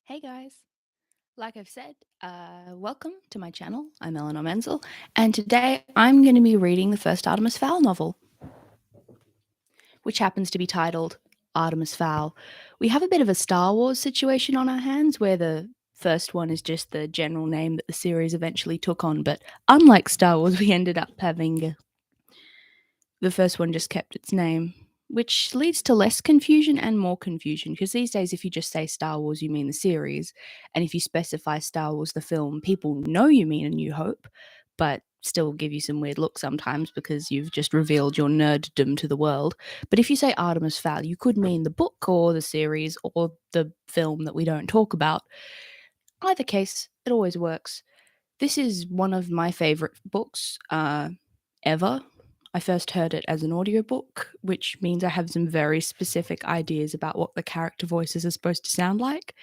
Hey guys, like I've said, welcome to my channel. I'm Eleanor Menzel, and today I'm going to be reading the first Artemis Fowl novel, which happens to be titled Artemis Fowl. We have a bit of a Star Wars situation on our hands where the first one is just the general name that the series eventually took on, but unlike Star Wars, we ended up having the first one just kept its name, which leads to less confusion and more confusion because these days, if you just say Star Wars, you mean the series. And if you specify Star Wars, the film, people know you mean A New Hope, but still give you some weird looks sometimes because you've just revealed your nerddom to the world. But if you say Artemis Fowl, you could mean the book or the series or the film that we don't talk about. Either case, it always works. This is one of my favorite books ever. I first heard it as an audiobook, which means I have some very specific ideas about what the character voices are supposed to sound like.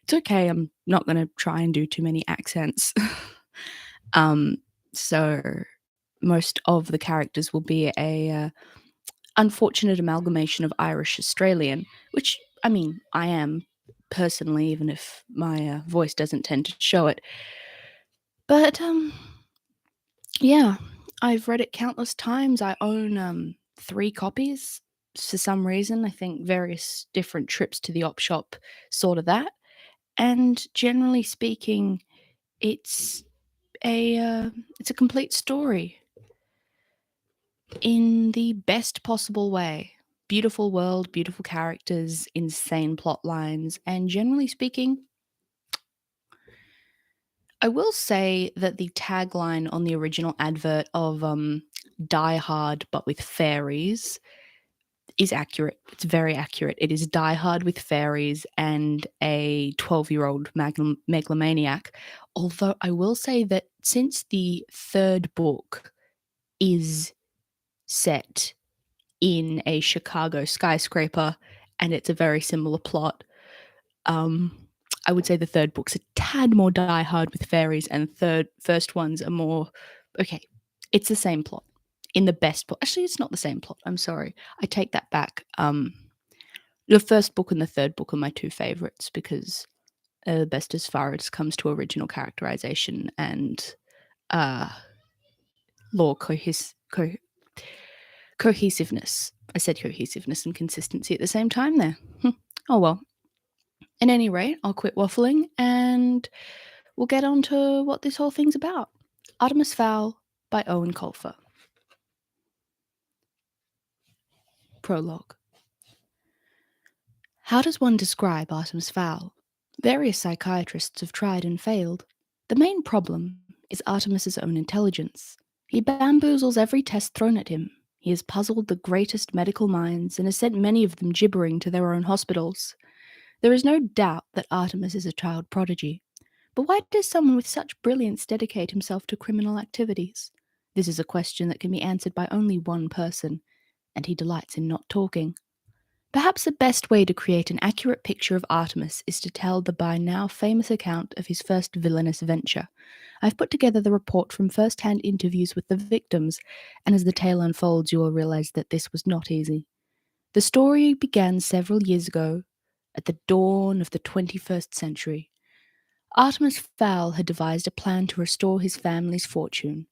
It's okay, I'm not going to try and do too many accents. um, so most of the characters will be a unfortunate amalgamation of Irish Australian, which I mean I am personally, even if my voice doesn't tend to show it. But yeah, I've read it countless times. I own 3 copies for some reason. I think various different trips to the op shop sort of that. And generally speaking, it's it's a complete story in the best possible way. Beautiful world, beautiful characters, insane plot lines, and generally speaking, I will say that the tagline on the original advert of Die Hard but with fairies is accurate. It's very accurate. It is Die Hard with fairies and a 12-year-old megalomaniac. Although I will say that since the third book is set in a Chicago skyscraper and it's a very similar plot, I would say the third book's a tad more Die Hard with fairies, and first ones are more okay. It's the same plot in the best plot. Actually, it's not the same plot. I'm sorry. I take that back. The first book and the third book are my two favorites because they're the best as far as comes to original characterization and uh, lore cohesiveness. I said cohesiveness and consistency at the same time there. Oh well. At any rate, I'll quit waffling and we'll get on to what this whole thing's about. Artemis Fowl by Owen Colfer. Prologue. How does one describe Artemis Fowl? Various psychiatrists have tried and failed. The main problem is Artemis's own intelligence. He bamboozles every test thrown at him. He has puzzled the greatest medical minds and has sent many of them gibbering to their own hospitals. There is no doubt that Artemis is a child prodigy. But why does someone with such brilliance dedicate himself to criminal activities? This is a question that can be answered by only one person, and he delights in not talking. Perhaps the best way to create an accurate picture of Artemis is to tell the by now famous account of his first villainous venture. I've put together the report from first-hand interviews with the victims, and as the tale unfolds, you will realize that this was not easy. The story began several years ago, at the dawn of the 21st century. Artemis Fowl had devised a plan to restore his family's fortune,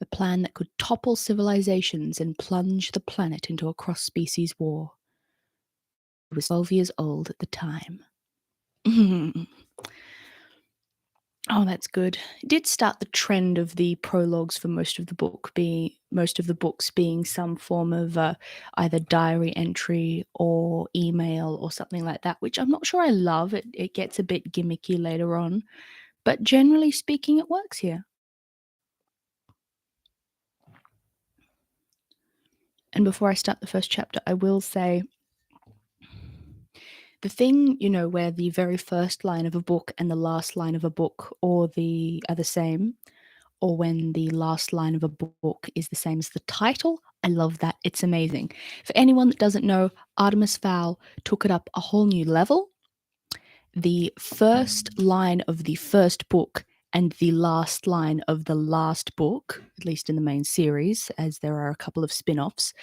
a plan that could topple civilizations and plunge the planet into a cross-species war. He was 12 years old at the time. Oh, that's good. It did start the trend of the prologues for most of the books being some form of either diary entry or email or something like that, which I'm not sure I love. It gets a bit gimmicky later on, but generally speaking, it works here. And before I start the first chapter, I will say the thing, where the very first line of a book and the last line of a book are the same, or when the last line of a book is the same as the title. I love that. It's amazing. For anyone that doesn't know, Artemis Fowl took it up a whole new level. The first line of the first book and the last line of the last book, at least in the main series, as there are a couple of spin-offs,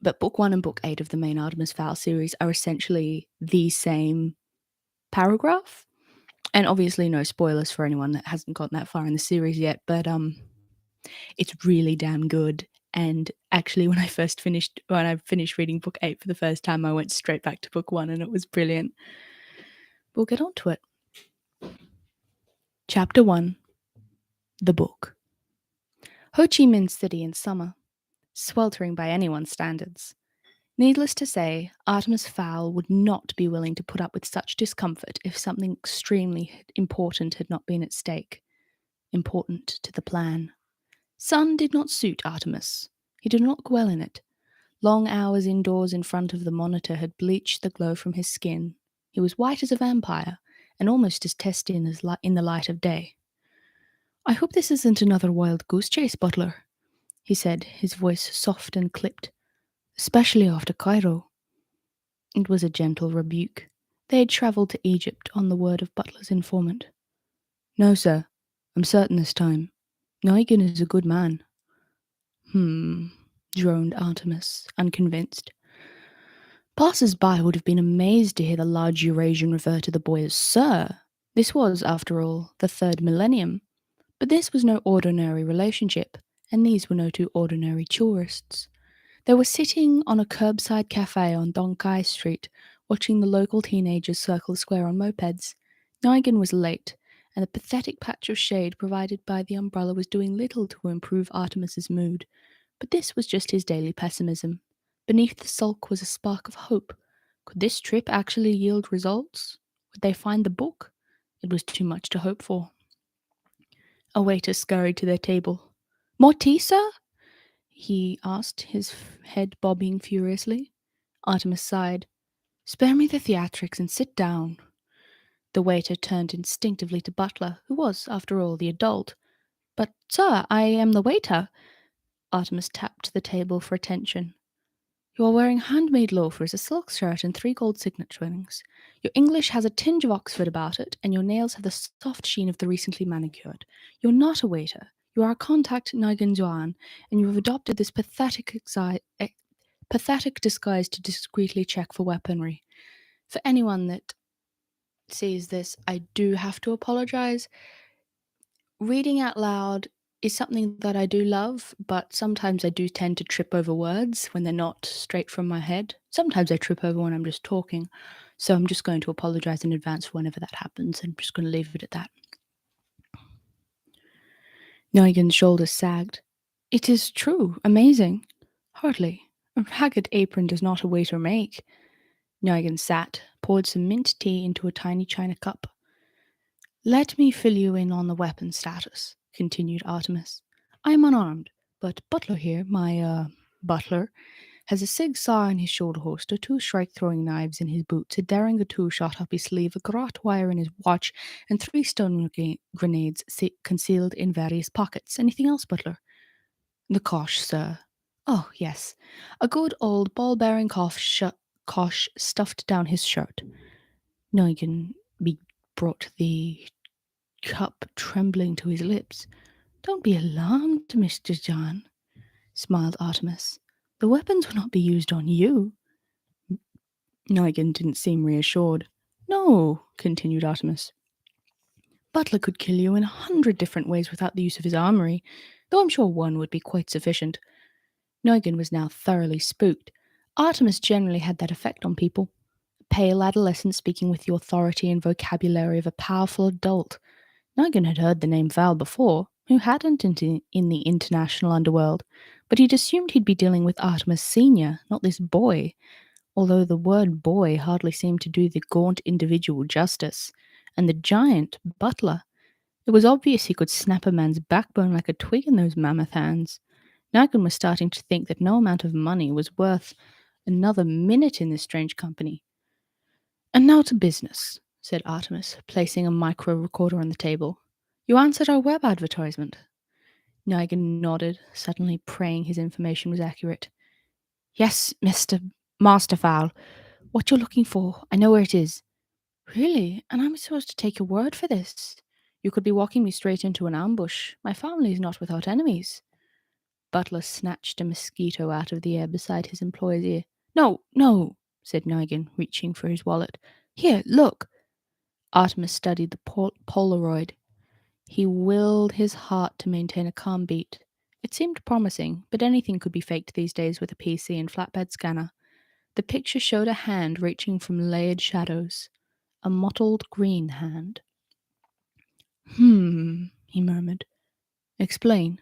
but book 1 and book 8 of the main Artemis Fowl series are essentially the same paragraph. And obviously, no spoilers for anyone that hasn't gotten that far in the series yet, but it's really damn good. And actually, when I finished reading book 8 for the first time, I went straight back to book 1, and it was brilliant. We'll get on to it. Chapter 1: The Book. Ho Chi Minh City in summer, sweltering by anyone's standards. Needless to say, Artemis Fowl would not be willing to put up with such discomfort if something extremely important had not been at stake. Important to the plan. Sun did not suit Artemis. He did not look well in it. Long hours indoors in front of the monitor had bleached the glow from his skin. He was white as a vampire, and almost as testy in the light of day. "I hope this isn't another wild goose chase, Butler," he said, his voice soft and clipped. "Especially after Cairo." It was a gentle rebuke. They had travelled to Egypt on the word of Butler's informant. "No, sir. I'm certain this time. Neugen is a good man." Droned Artemis, unconvinced. Passers-by would have been amazed to hear the large Eurasian refer to the boy as Sir. This was, after all, the 3rd millennium. But this was no ordinary relationship, and these were no two ordinary tourists. They were sitting on a curbside cafe on Dong Kai Street, watching the local teenagers circle the square on mopeds. Neugen was late, and the pathetic patch of shade provided by the umbrella was doing little to improve Artemis's mood. But this was just his daily pessimism. Beneath the sulk was a spark of hope. Could this trip actually yield results? Would they find the book? It was too much to hope for. A waiter scurried to their table. "More tea, sir?" he asked, his head bobbing furiously. Artemis sighed. "Spare me the theatrics and sit down." The waiter turned instinctively to Butler, who was, after all, the adult. "But, sir, I am the waiter." Artemis tapped the table for attention. "You are wearing handmade loafers, a silk shirt, and 3 gold signet rings. Your English has a tinge of Oxford about it, and your nails have the soft sheen of the recently manicured. You're not a waiter. You are a contact Naigan Juan, and you have adopted this pathetic disguise to discreetly check for weaponry. For anyone that sees this, I do have to apologize. Reading out loud is something that I do love, but sometimes I do tend to trip over words when they're not straight from my head. Sometimes I trip over when I'm just talking. So I'm just going to apologize in advance whenever that happens. I'm just going to leave it at that. Neugen's shoulders sagged. "It is true. Amazing." "Hardly. A ragged apron does not a waiter make." Neugen sat, poured some mint tea into a tiny china cup. "Let me fill you in on the weapon status," continued Artemis. "I am unarmed, but Butler here, my, butler, has a sig-saw in his shoulder holster, 2 shrike-throwing knives in his boots, a Derringer 2 shot up his sleeve, a garrote wire in his watch, and 3 stone grenades concealed in various pockets. Anything else, Butler?" "The Kosh, sir." "Oh, yes. A good old ball-bearing Kosh stuffed down his shirt." Neugen brought the cup trembling to his lips. "Don't be alarmed, Mr. John," smiled Artemis. "The weapons will not be used on you." Neugen didn't seem reassured. "No," continued Artemis. "Butler could kill you in 100 different ways without the use of his armory, though I'm sure one would be quite sufficient." Neugen was now thoroughly spooked. Artemis generally had that effect on people. A pale adolescent speaking with the authority and vocabulary of a powerful adult. Neugen had heard the name Fowl before. Who hadn't in the international underworld? But he'd assumed he'd be dealing with Artemis Senior, not this boy, although the word boy hardly seemed to do the gaunt individual justice. And the giant, Butler. It was obvious he could snap a man's backbone like a twig in those mammoth hands. Neugen was starting to think that no amount of money was worth another minute in this strange company. "And now to business," said Artemis, placing a micro-recorder on the table. "You answered our web advertisement." Neugen nodded, suddenly praying his information was accurate. "Yes, Master Fowl. What you're looking for, I know where it is." "Really? And I'm supposed to take your word for this? You could be walking me straight into an ambush. My family is not without enemies." Butler snatched a mosquito out of the air beside his employer's ear. "No, no," said Neugen, reaching for his wallet. "Here, look." Artemis studied the Polaroid. He willed his heart to maintain a calm beat. It seemed promising, but anything could be faked these days with a PC and flatbed scanner. The picture showed a hand reaching from layered shadows. A mottled green hand. He murmured. Explain.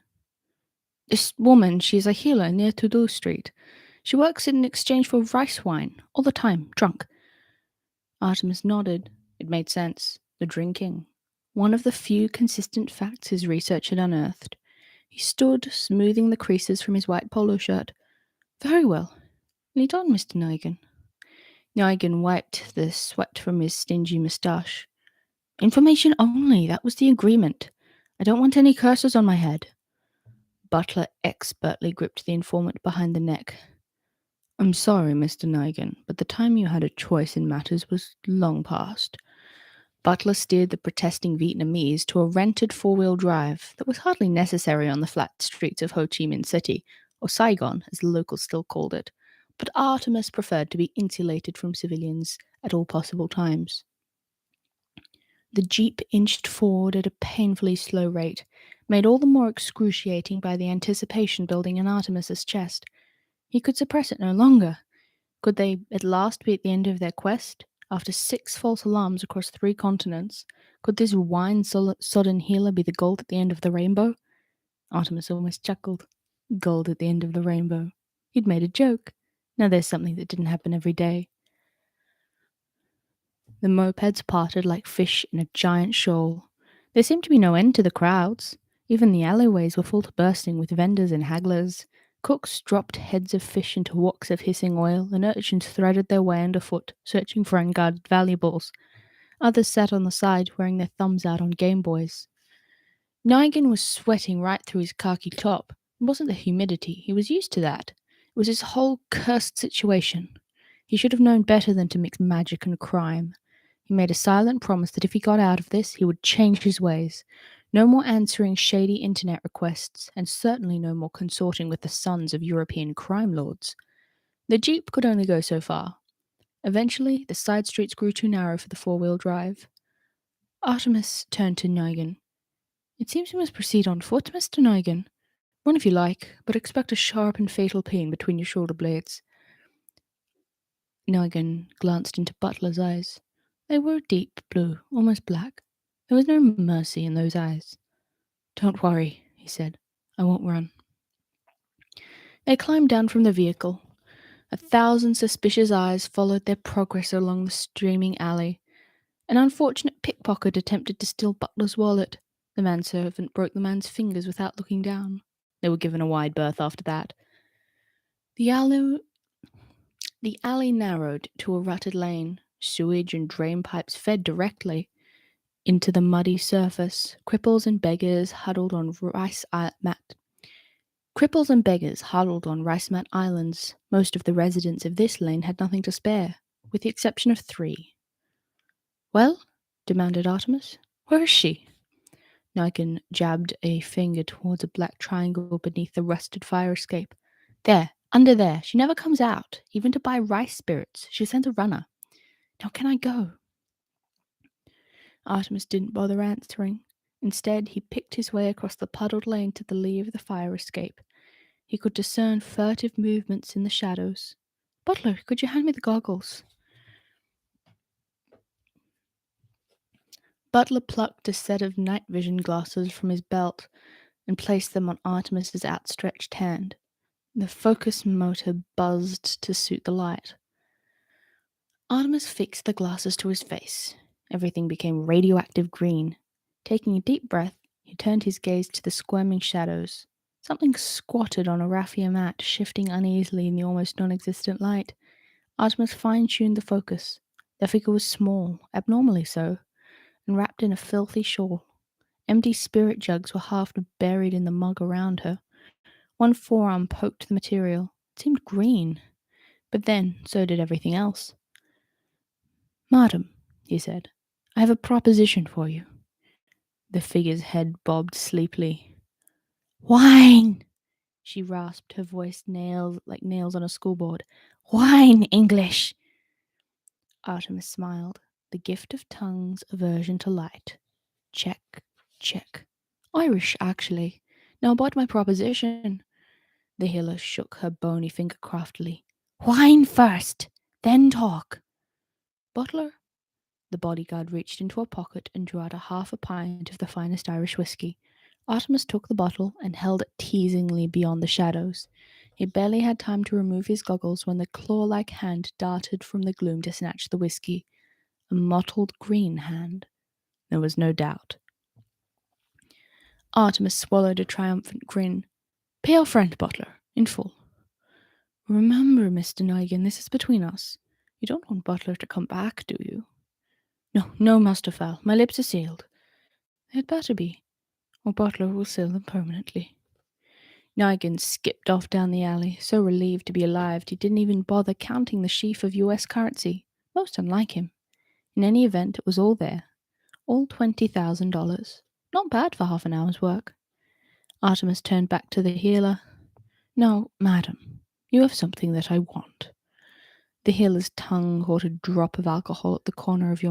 This woman, she's a healer near Todo Street. She works in exchange for rice wine, all the time, drunk. Artemis nodded. It made sense. The drinking. One of the few consistent facts his research had unearthed. He stood, smoothing the creases from his white polo shirt. Very well. Lead on, Mr. Nigan. Nigan wiped the sweat from his stingy moustache. Information only, that was the agreement. I don't want any curses on my head. Butler expertly gripped the informant behind the neck. I'm sorry, Mr. Nigan, but the time you had a choice in matters was long past. Butler steered the protesting Vietnamese to a rented four-wheel drive that was hardly necessary on the flat streets of Ho Chi Minh City, or Saigon, as the locals still called it, but Artemis preferred to be insulated from civilians at all possible times. The jeep inched forward at a painfully slow rate, made all the more excruciating by the anticipation building in Artemis's chest. He could suppress it no longer. Could they at last be at the end of their quest? After 6 false alarms across 3 continents, could this wine-sodden healer be the gold at the end of the rainbow? Artemis almost chuckled. Gold at the end of the rainbow. He'd made a joke. Now there's something that didn't happen every day. The mopeds parted like fish in a giant shoal. There seemed to be no end to the crowds. Even the alleyways were full to bursting with vendors and hagglers. Cooks dropped heads of fish into woks of hissing oil, and urchins threaded their way underfoot, searching for unguarded valuables. Others sat on the side, wearing their thumbs out on Game Boys. Nigan was sweating right through his khaki top. It wasn't the humidity. He was used to that. It was his whole cursed situation. He should have known better than to mix magic and crime. He made a silent promise that if he got out of this, he would change his ways. No more answering shady internet requests, and certainly no more consorting with the sons of European crime lords. The jeep could only go so far. Eventually, the side streets grew too narrow for the four-wheel drive. Artemis turned to Nigan. It seems we must proceed on foot, Mr. Nigan. Run if you like, but expect a sharp and fatal pain between your shoulder blades. Nigan glanced into Butler's eyes. They were deep blue, almost black. There was no mercy in those eyes. Don't worry, he said. I won't run. They climbed down from the vehicle. 1,000 suspicious eyes followed their progress along the streaming alley. An unfortunate pickpocket attempted to steal Butler's wallet. The manservant broke the man's fingers without looking down. They were given a wide berth after that. The alley narrowed to a rutted lane. Sewage and drain pipes fed directly into the muddy surface. Cripples and beggars huddled on rice mat islands. Most of the residents of this lane had nothing to spare, with the exception of 3. Well? Demanded Artemis. Where is she? Nigan jabbed a finger towards a black triangle beneath the rusted fire escape. There, under there. She never comes out, even to buy rice spirits. She sends a runner. Now can I go? Artemis didn't bother answering. Instead, he picked his way across the puddled lane to the lee of the fire escape. He could discern furtive movements in the shadows. Butler, could you hand me the goggles? Butler plucked a set of night vision glasses from his belt and placed them on Artemis's outstretched hand. The focus motor buzzed to suit the light. Artemis fixed the glasses to his face. Everything became radioactive green. Taking a deep breath, he turned his gaze to the squirming shadows. Something squatted on a raffia mat, shifting uneasily in the almost non-existent light. Artemis fine-tuned the focus. The figure was small, abnormally so, and wrapped in a filthy shawl. Empty spirit jugs were half buried in the mug around her. One forearm poked the material. It seemed green. But then, so did everything else. Madam, he said, I have a proposition for you. The figure's head bobbed sleepily. Wine! She rasped, her voice like nails on a schoolboard. Wine, English! Artemis smiled. The gift of tongues, aversion to light. Check, check. Irish, actually. Now about my proposition. The healer shook her bony finger craftily. Wine first, then talk. Butler. The bodyguard reached into a pocket and drew out half a pint of the finest Irish whiskey. Artemis took the bottle and held it teasingly beyond the shadows. He barely had time to remove his goggles when the claw-like hand darted from the gloom to snatch the whiskey. A mottled green hand. There was no doubt. Artemis swallowed a triumphant grin. Pay our friend, Butler, in full. Remember, Mr. Nigan, this is between us. You don't want Butler to come back, do you? No, no, Master Fowl. My lips are sealed. They'd better be, or Butler will seal them permanently. Nigan skipped off down the alley, so relieved to be alive he didn't even bother counting the sheaf of US currency. Most unlike him. In any event, it was all there. All $20,000. Not bad for half an hour's work. Artemis turned back to the healer. No, madam, you have something that I want. The healer's tongue caught a drop of alcohol at the corner of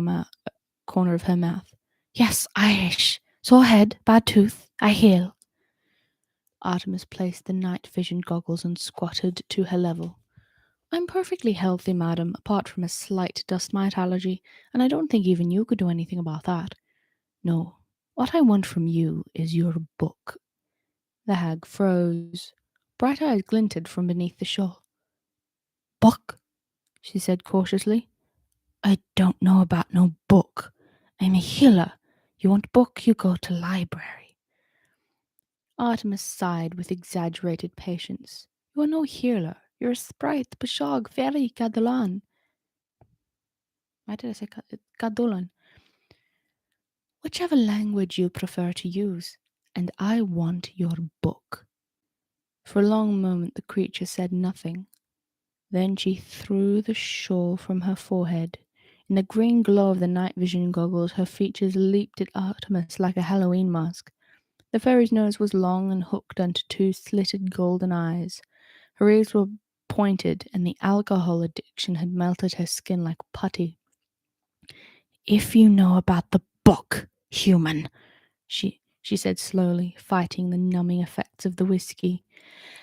her mouth. Yes, Irish. Sore head, bad tooth, I heal. Artemis placed the night vision goggles and squatted to her level. I'm perfectly healthy, madam, apart from a slight dust mite allergy, and I don't think even you could do anything about that. No, what I want from you is your book. The hag froze. Bright eyes glinted from beneath the shawl. Book? She said cautiously. I don't know about no book. I'm a healer. You want book, you go to library. Artemis sighed with exaggerated patience. You are no healer. You're a sprite, bashog, fairy, gadolan. Why did I say gadolan? Whichever language you prefer to use, and I want your book. For a long moment the creature said nothing. Then she threw the shawl from her forehead. In the green glow of the night vision goggles, her features leaped at Artemis like a Halloween mask. The fairy's nose was long and hooked onto two slitted golden eyes. Her ears were pointed, and the alcohol addiction had melted her skin like putty. If you know about the book, human, she said slowly, fighting the numbing effects of the whiskey,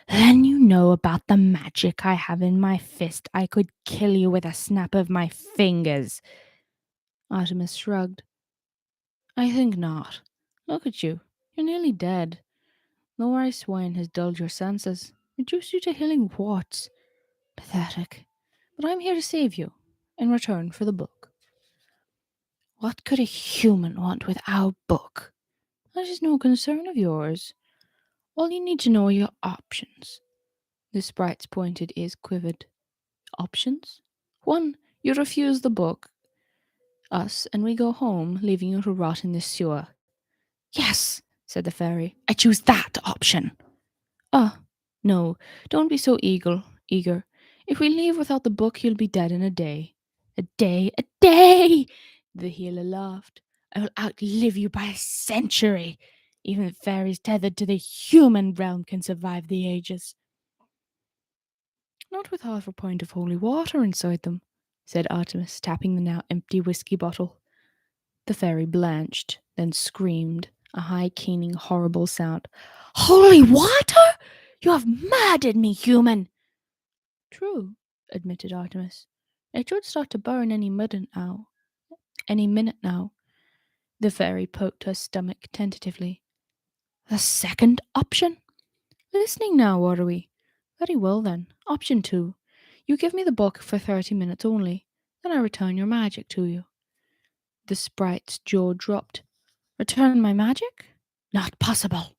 then you know about the magic I have in my fist. I could kill you with a snap of my fingers. Artemis shrugged. I think not. Look at you. You're nearly dead. The rice wine has dulled your senses, reduced you to healing warts. Pathetic. But I'm here to save you, in return for the book. What could a human want with our book? That is no concern of yours. All you need to know are your options. The sprite's pointed ears quivered. Options? 1. You refuse the book, us, and we go home, leaving you to rot in this sewer. Yes, said the fairy. I choose that option. Ah, no, don't be so eager. If we leave without the book, you'll be dead in a day. A day, a day! The healer laughed. I will outlive you by a century. Even fairies tethered to the human realm can survive the ages. Not with half a pint of holy water inside them, said Artemis, tapping the now empty whiskey bottle. The fairy blanched, then screamed, a high, keening, horrible sound. Holy water? You have murdered me, human! True, admitted Artemis. It should start to burn any minute now. The fairy poked her stomach tentatively. The second option? Listening now, are we? Very well then. Option 2. You give me the book for 30 minutes only. Then I return your magic to you. The sprite's jaw dropped. Return my magic? Not possible.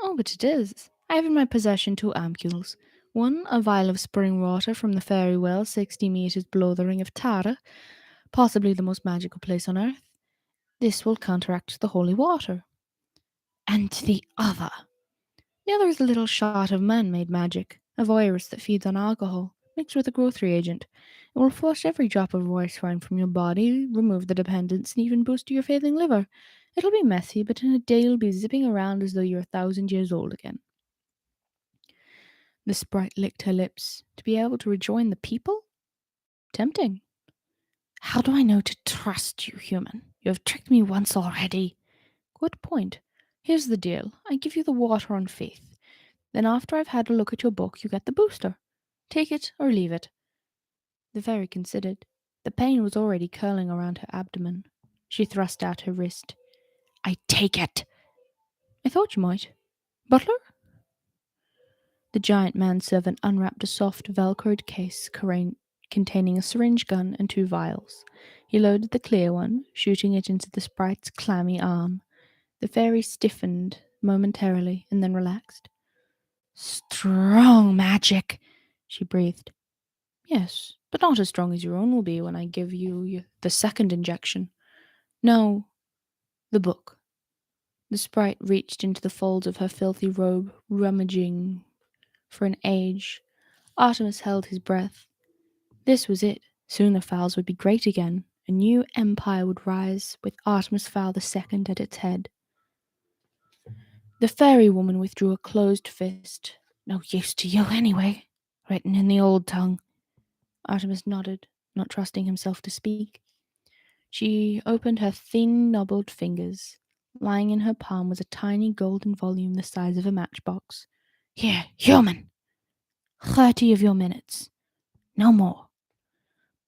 Oh, but it is. I have in my possession 2 ampules. One, a vial of spring water from the fairy well 60 meters below the ring of Tara, possibly the most magical place on earth. This will counteract the holy water. And the other. The other is a little shot of man-made magic, a virus that feeds on alcohol, mixed with a growth reagent. It will flush every drop of rice wine from your body, remove the dependence, and even boost your failing liver. It'll be messy, but in a day you'll be zipping around as though you're 1,000 years old again. The sprite licked her lips. To be able to rejoin the people? Tempting. How do I know to trust you, human? You have tricked me once already. Good point. Here's the deal. I give you the water on faith. Then after I've had a look at your book, you get the booster. Take it or leave it. The fairy considered. The pain was already curling around her abdomen. She thrust out her wrist. I take it. I thought you might. Butler? The giant manservant unwrapped a soft, velcroed case containing a syringe gun and 2 vials. He loaded the clear one, shooting it into the sprite's clammy arm. The fairy stiffened momentarily and then relaxed. Strong magic, she breathed. Yes, but not as strong as your own will be when I give you the second injection. No, the book. The sprite reached into the folds of her filthy robe, rummaging for an age. Artemis held his breath. This was it. Soon the Fowls would be great again. A new empire would rise, with Artemis Fowl II at its head. The fairy woman withdrew a closed fist. No use to you anyway, written in the old tongue. Artemis nodded, not trusting himself to speak. She opened her thin, knobbled fingers. Lying in her palm was a tiny golden volume the size of a matchbox. Here, human! 30 of your minutes. No more.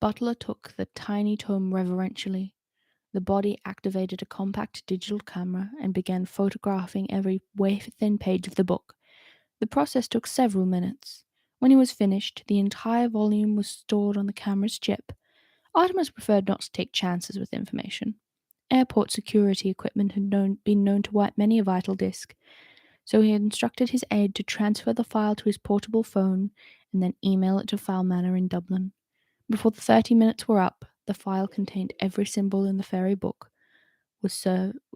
Butler took the tiny tome reverentially. The body activated a compact digital camera and began photographing every wafer-thin page of the book. The process took several minutes. When he was finished, the entire volume was stored on the camera's chip. Artemis preferred not to take chances with information. Airport security equipment had been known to wipe many a vital disk, so he had instructed his aide to transfer the file to his portable phone and then email it to Fowl Manor in Dublin. Before the 30 minutes were up, the file contained every symbol in the fairy book, was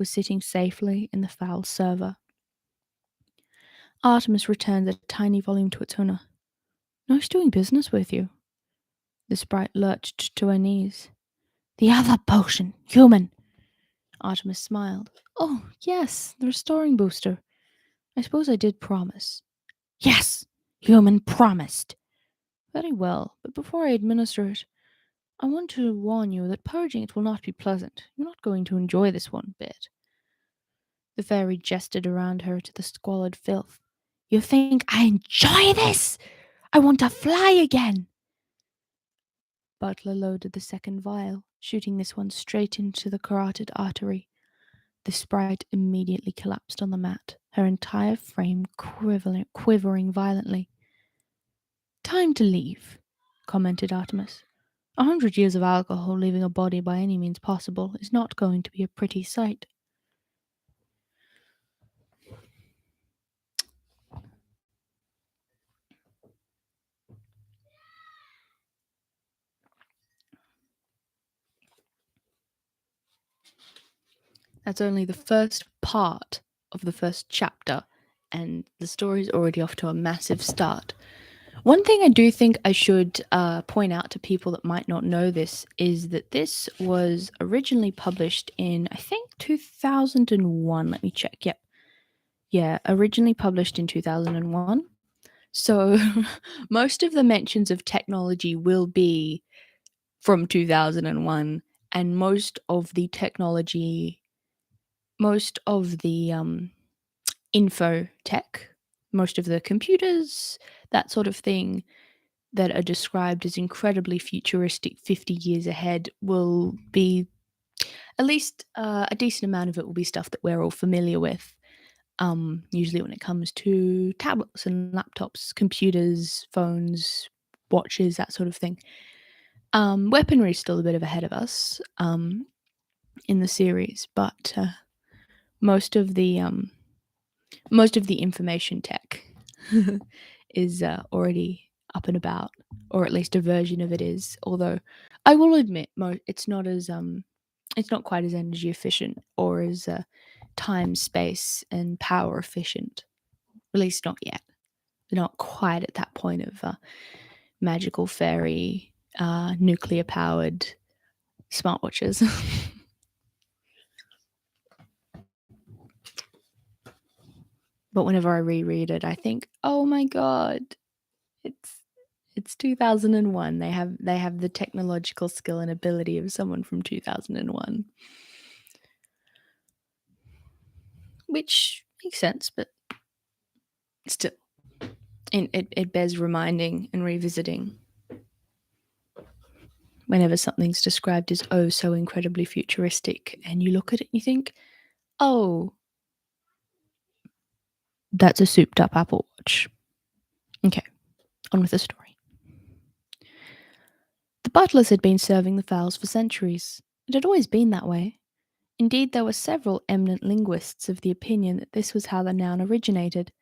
sitting safely in the Fowl server. Artemis returned the tiny volume to its owner. Nice doing business with you. The sprite lurched to her knees. The other potion, human. Artemis smiled. Oh, yes, the restoring booster. I suppose I did promise. Yes, human promised. Very well, but before I administer it, I want to warn you that purging it will not be pleasant. You're not going to enjoy this one bit. The fairy gestured around her to the squalid filth. You think I enjoy this? I want to fly again. Butler loaded the second vial, shooting this one straight into the carotid artery. The sprite immediately collapsed on the mat, her entire frame quivering violently. Time to leave, commented Artemis. 100 years of alcohol leaving a body by any means possible is not going to be a pretty sight. That's only the first part of the first chapter, and the story's already off to a massive start. One thing I do think I should point out to people that might not know this is that this was originally published in, I think, 2001. Let me check. Yep. Yeah, originally published in 2001. So most of the mentions of technology will be from 2001, and most of the info tech, most of the computers, that sort of thing that are described as incredibly futuristic 50 years ahead will be, at least a decent amount of it will be stuff that we're all familiar with. Usually when it comes to tablets and laptops, computers, phones, watches, that sort of thing. Weaponry is still a bit of ahead of us in the series, but most of the information tech is already up and about, or at least a version of it is. Although I will admit, it's not quite as energy efficient or as time, space, and power efficient. At least not yet. We're not quite at that point of magical fairy, nuclear powered smartwatches. But whenever I reread it, I think, oh my god, it's It's 2001. They have the technological skill and ability of someone from 2001. Which makes sense, but still, it bears reminding and revisiting whenever something's described as oh so incredibly futuristic, and you look at it and you think, oh, that's a souped up Apple Watch. Okay, on with the story. The butlers had been serving the fowls for centuries. It had always been that way. Indeed, there were several eminent linguists of the opinion that this was how the noun originated.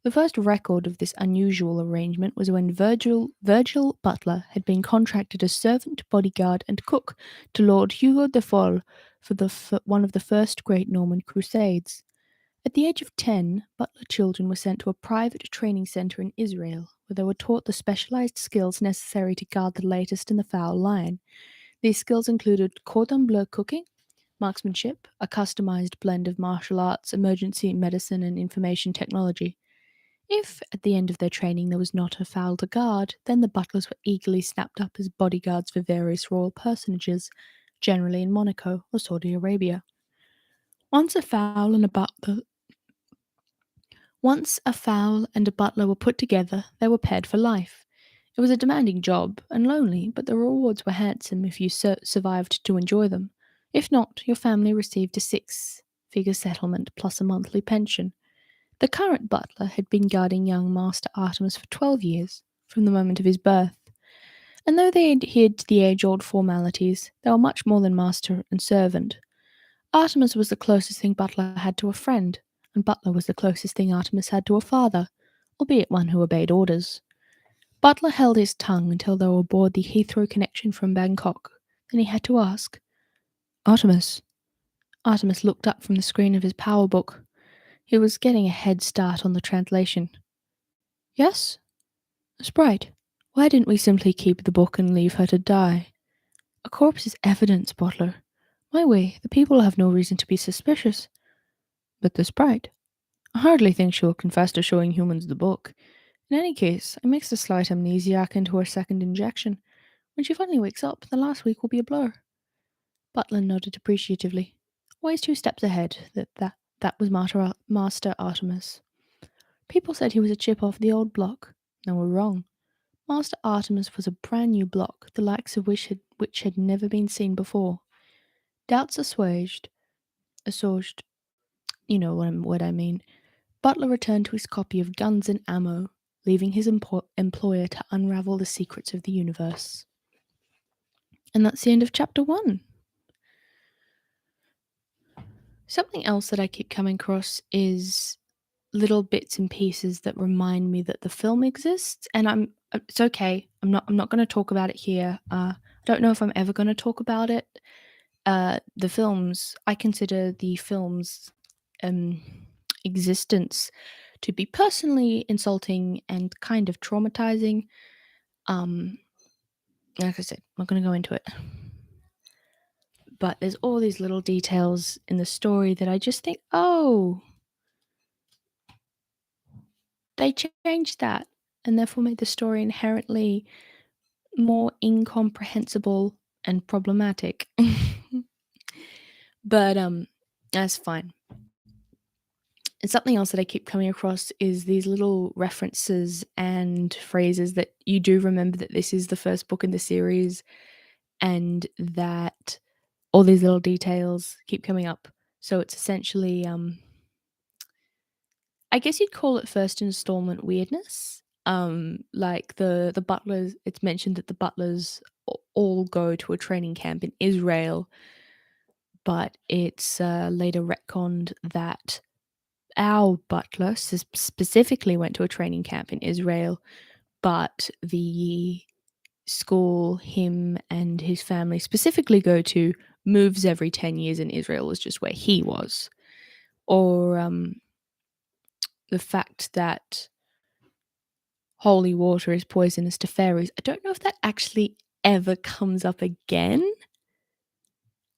The first record of this unusual arrangement was when Virgil Butler had been contracted as servant, bodyguard, and cook to Lord Hugo de Fowl for one of the first great Norman Crusades. At the age of 10, Butler children were sent to a private training centre in Israel, where they were taught the specialised skills necessary to guard the latest in the fowl line. These skills included cordon bleu cooking, marksmanship, a customised blend of martial arts, emergency medicine, and information technology. If, at the end of their training, there was not a fowl to guard, then the butlers were eagerly snapped up as bodyguards for various royal personages, generally in Monaco or Saudi Arabia. Once a fowl and a butler were put together, they were paired for life. It was a demanding job and lonely, but the rewards were handsome if you survived to enjoy them. If not, your family received a six-figure settlement plus a monthly pension. The current butler had been guarding young Master Artemis for 12 years, from the moment of his birth. And though they adhered to the age-old formalities, they were much more than master and servant. Artemis was the closest thing Butler had to a friend, and Butler was the closest thing Artemis had to a father, albeit one who obeyed orders. Butler held his tongue until they were aboard the Heathrow connection from Bangkok. Then he had to ask, Artemis. Artemis looked up from the screen of his power book. He was getting a head start on the translation. Yes? Sprite, why didn't we simply keep the book and leave her to die? A corpse is evidence, Butler. My way, the people will have no reason to be suspicious. But the sprite? I hardly think she will confess to showing humans the book. In any case, I mixed a slight amnesiac into her second injection. When she finally wakes up, the last week will be a blur. Butler nodded appreciatively. Always 2 steps ahead. That was Master Artemis. People said he was a chip off the old block. They were wrong. Master Artemis was a brand new block, the likes of which had never been seen before. Doubts assuaged, you know what I mean. Butler returned to his copy of Guns and Ammo, leaving his employer to unravel the secrets of the universe. And that's the end of chapter 1. Something else that I keep coming across is little bits and pieces that remind me that the film exists, and it's okay. I'm not going to talk about it here. I don't know if I'm ever going to talk about it. The films, I consider the film's existence to be personally insulting and kind of traumatizing. Like I said, I'm not going to go into it. But there's all these little details in the story that I just think, oh, they changed that and therefore made the story inherently more incomprehensible and problematic. But that's fine. And something else that I keep coming across is these little references and phrases that you do remember that this is the first book in the series, and that all these little details keep coming up. So it's essentially I guess you'd call it first installment weirdness. Like the butlers, it's mentioned that the butlers all go to a training camp in Israel, but it's later retconned that our butler specifically went to a training camp in Israel, but the school him and his family specifically go to moves every 10 years in Israel was just where he was. Or the fact that holy water is poisonous to fairies. I don't know if that actually ever comes up again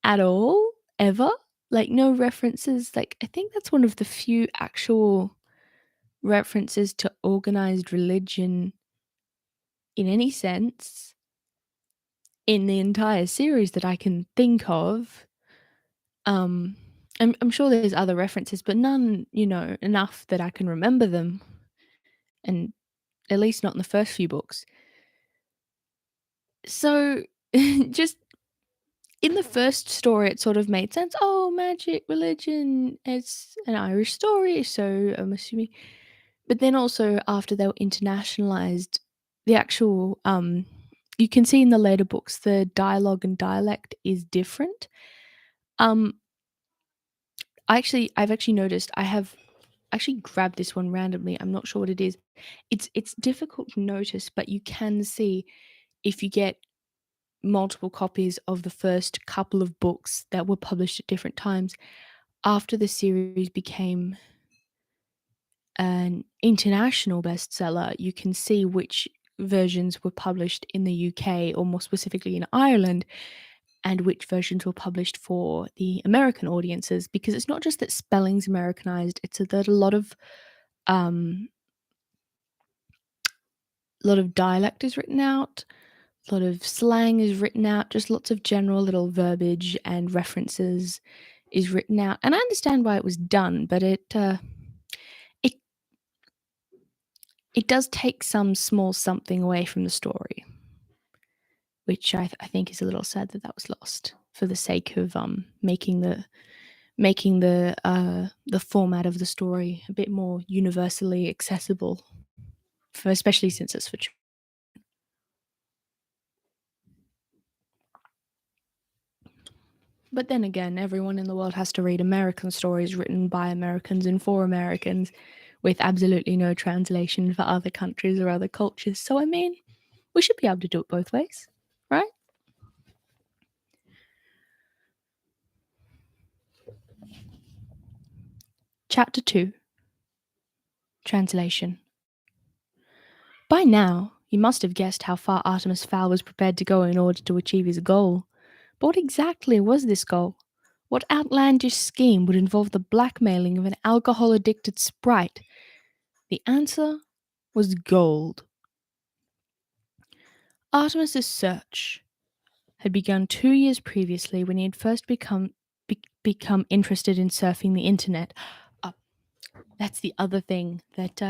at all, ever. Like, no references. Like, I think that's one of the few actual references to organized religion in any sense in the entire series that I can think of. Um, I'm sure there's other references, but none, enough that I can remember them, and at least not in the first few books. So, just in the first story, it sort of made sense. Oh, magic, religion, it's an Irish story, so I'm assuming. But then also after they were internationalized, the actual you can see in the later books the dialogue and dialect is different. Um, I've actually noticed I have actually grabbed this one randomly. I'm not sure what it is. It's difficult to notice, but you can see if you get multiple copies of the first couple of books that were published at different times. After the series became an international bestseller, you can see which versions were published in the UK, or more specifically in Ireland, and which versions were published for the American audiences, because it's not just that spelling's Americanized, it's that um a lot of dialect is written out, a lot of slang is written out, just lots of general little verbiage and references is written out. And I understand why it was done, but it it does take some small something away from the story, which I think is a little sad that that was lost for the sake of making the format of the story a bit more universally accessible, for especially since it's for children. But then again, everyone in the world has to read American stories written by Americans and for Americans, with absolutely no translation for other countries or other cultures. So I mean, we should be able to do it both ways, right? Chapter 2. Translation. By now, you must have guessed how far Artemis Fowl was prepared to go in order to achieve his goal. But what exactly was this goal? What outlandish scheme would involve the blackmailing of an alcohol addicted sprite? The answer was gold. Artemis's search had begun 2 years previously when he had first become interested in surfing the internet. Uh, that's the other thing that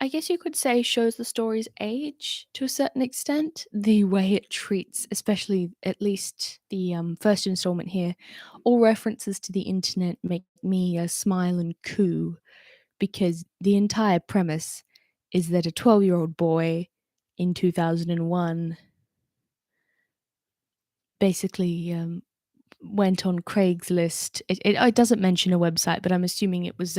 I guess you could say shows the story's age to a certain extent. The way it treats, especially at least the first installment here, all references to the internet make me smile and coo, because the entire premise is that a 12-year-old boy in 2001 basically went on Craigslist. It doesn't mention a website, but I'm assuming it was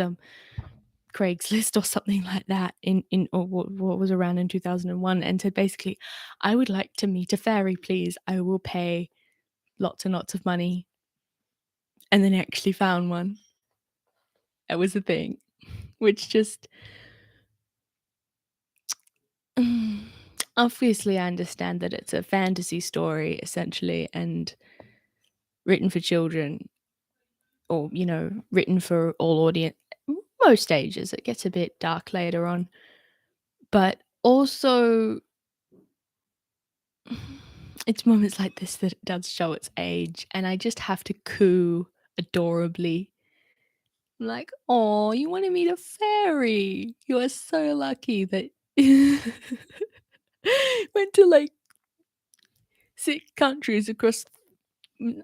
Craigslist or something like that in or what was around in 2001, and said basically, I would like to meet a fairy, please. I will pay lots and lots of money. And then actually found one. That was the thing, which just obviously I understand that it's a fantasy story essentially and written for children, or written for all audience, most ages. It gets a bit dark later on, but also it's moments like this that it does show its age, and I just have to coo adorably. I'm like, oh, you want to meet a fairy? You are so lucky that went to like 6 countries across,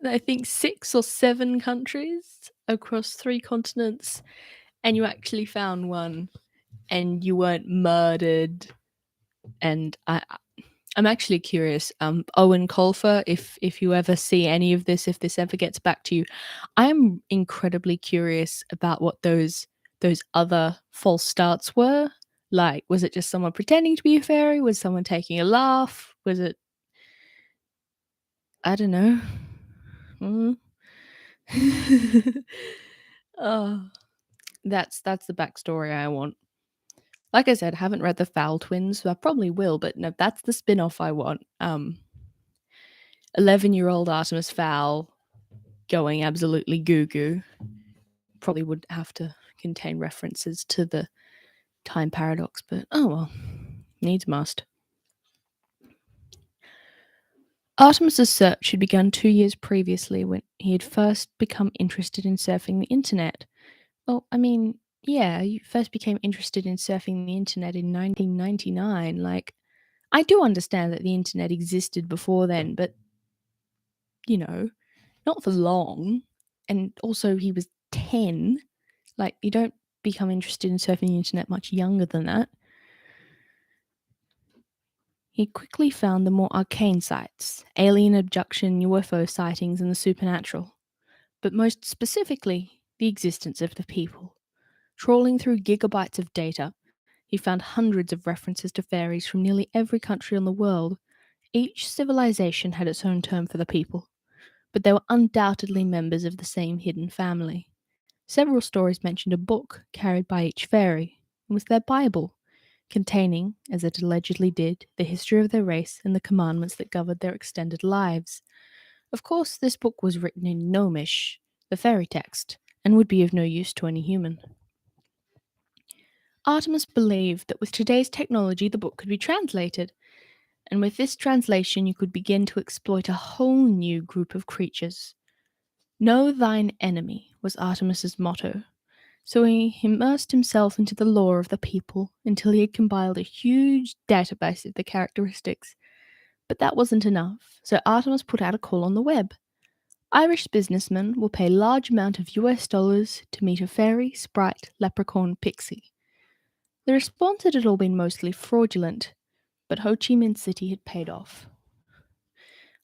I think 6 or 7 countries across 3 continents, and you actually found one, and you weren't murdered. And I'm actually curious, Owen Colfer, if you ever see any of this, if this ever gets back to you, I'm incredibly curious about what those other false starts were. Like, was it just someone pretending to be a fairy? Was someone taking a laugh? Was it, I don't know. Mm. Oh, that's the backstory I want. Like I said, haven't read the Fowl twins, so I probably will, but no, that's the spin-off I want. 11-year-old Artemis Fowl going absolutely goo goo. Probably would have to contain references to the time paradox, but oh well, needs must. Artemis's search had begun 2 years previously when he had first become interested in surfing the internet. Well, I mean, yeah, you first became interested in surfing the internet in 1999. Like, I do understand that the internet existed before then, but, you know, not for long. And also, he was 10. Like, you don't become interested in surfing the internet much younger than that. He quickly found the more arcane sites, alien abduction, UFO sightings, and the supernatural. But most specifically, the existence of the people. Trawling through gigabytes of data, he found hundreds of references to fairies from nearly every country on the world. Each civilization had its own term for the people, but they were undoubtedly members of the same hidden family. Several stories mentioned a book carried by each fairy. It was their Bible, containing, as it allegedly did, the history of their race and the commandments that governed their extended lives. Of course, this book was written in Gnomish, the fairy text, and would be of no use to any human. Artemis believed that with today's technology the book could be translated, and with this translation you could begin to exploit a whole new group of creatures. Know thine enemy was Artemis's motto, so he immersed himself into the lore of the people until he had compiled a huge database of their characteristics. But that wasn't enough, so Artemis put out a call on the web. Irish businessmen will pay large amount of US dollars to meet a fairy, sprite, leprechaun, pixie. The response had all been mostly fraudulent, but Ho Chi Minh City had paid off.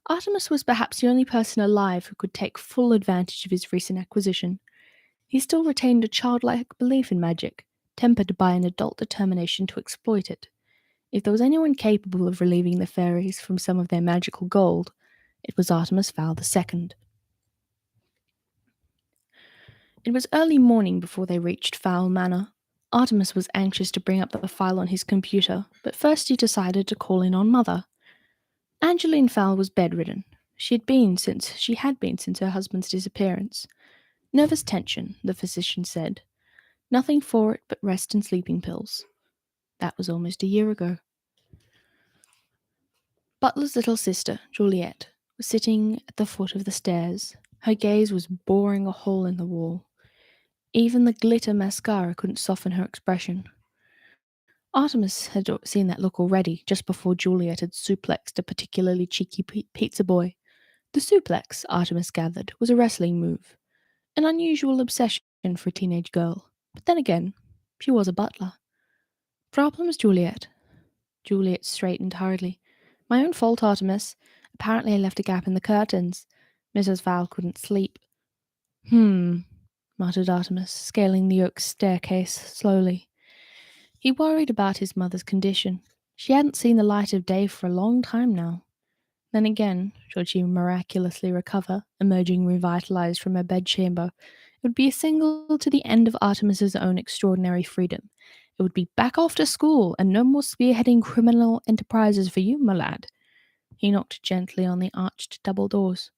Artemis was perhaps the only person alive who could take full advantage of his recent acquisition. He still retained a childlike belief in magic, tempered by an adult determination to exploit it. If there was anyone capable of relieving the fairies from some of their magical gold, it was Artemis Fowl II. It was early morning before they reached Fowl Manor. Artemis was anxious to bring up the file on his computer, but first he decided to call in on Mother. Angeline Fowl was bedridden. She had been since her husband's disappearance. Nervous tension, the physician said. Nothing for it but rest and sleeping pills. That was almost a year ago. Butler's little sister, Juliet, was sitting at the foot of the stairs. Her gaze was boring a hole in the wall. Even the glitter mascara couldn't soften her expression. Artemis had seen that look already, just before Juliet had suplexed a particularly cheeky pizza boy. The suplex, Artemis gathered, was a wrestling move. An unusual obsession for a teenage girl. But then again, she was a butler. Problems, Juliet? Juliet straightened hurriedly. My own fault, Artemis. Apparently I left a gap in the curtains. Mrs. Fowl couldn't sleep. Muttered Artemis, scaling the oak staircase slowly. He worried about his mother's condition. She hadn't seen the light of day for a long time now. Then again, should she miraculously recover, emerging revitalized from her bedchamber, it would be a signal to the end of Artemis's own extraordinary freedom. It would be back after school, and no more spearheading criminal enterprises for you, my lad. He knocked gently on the arched double doors.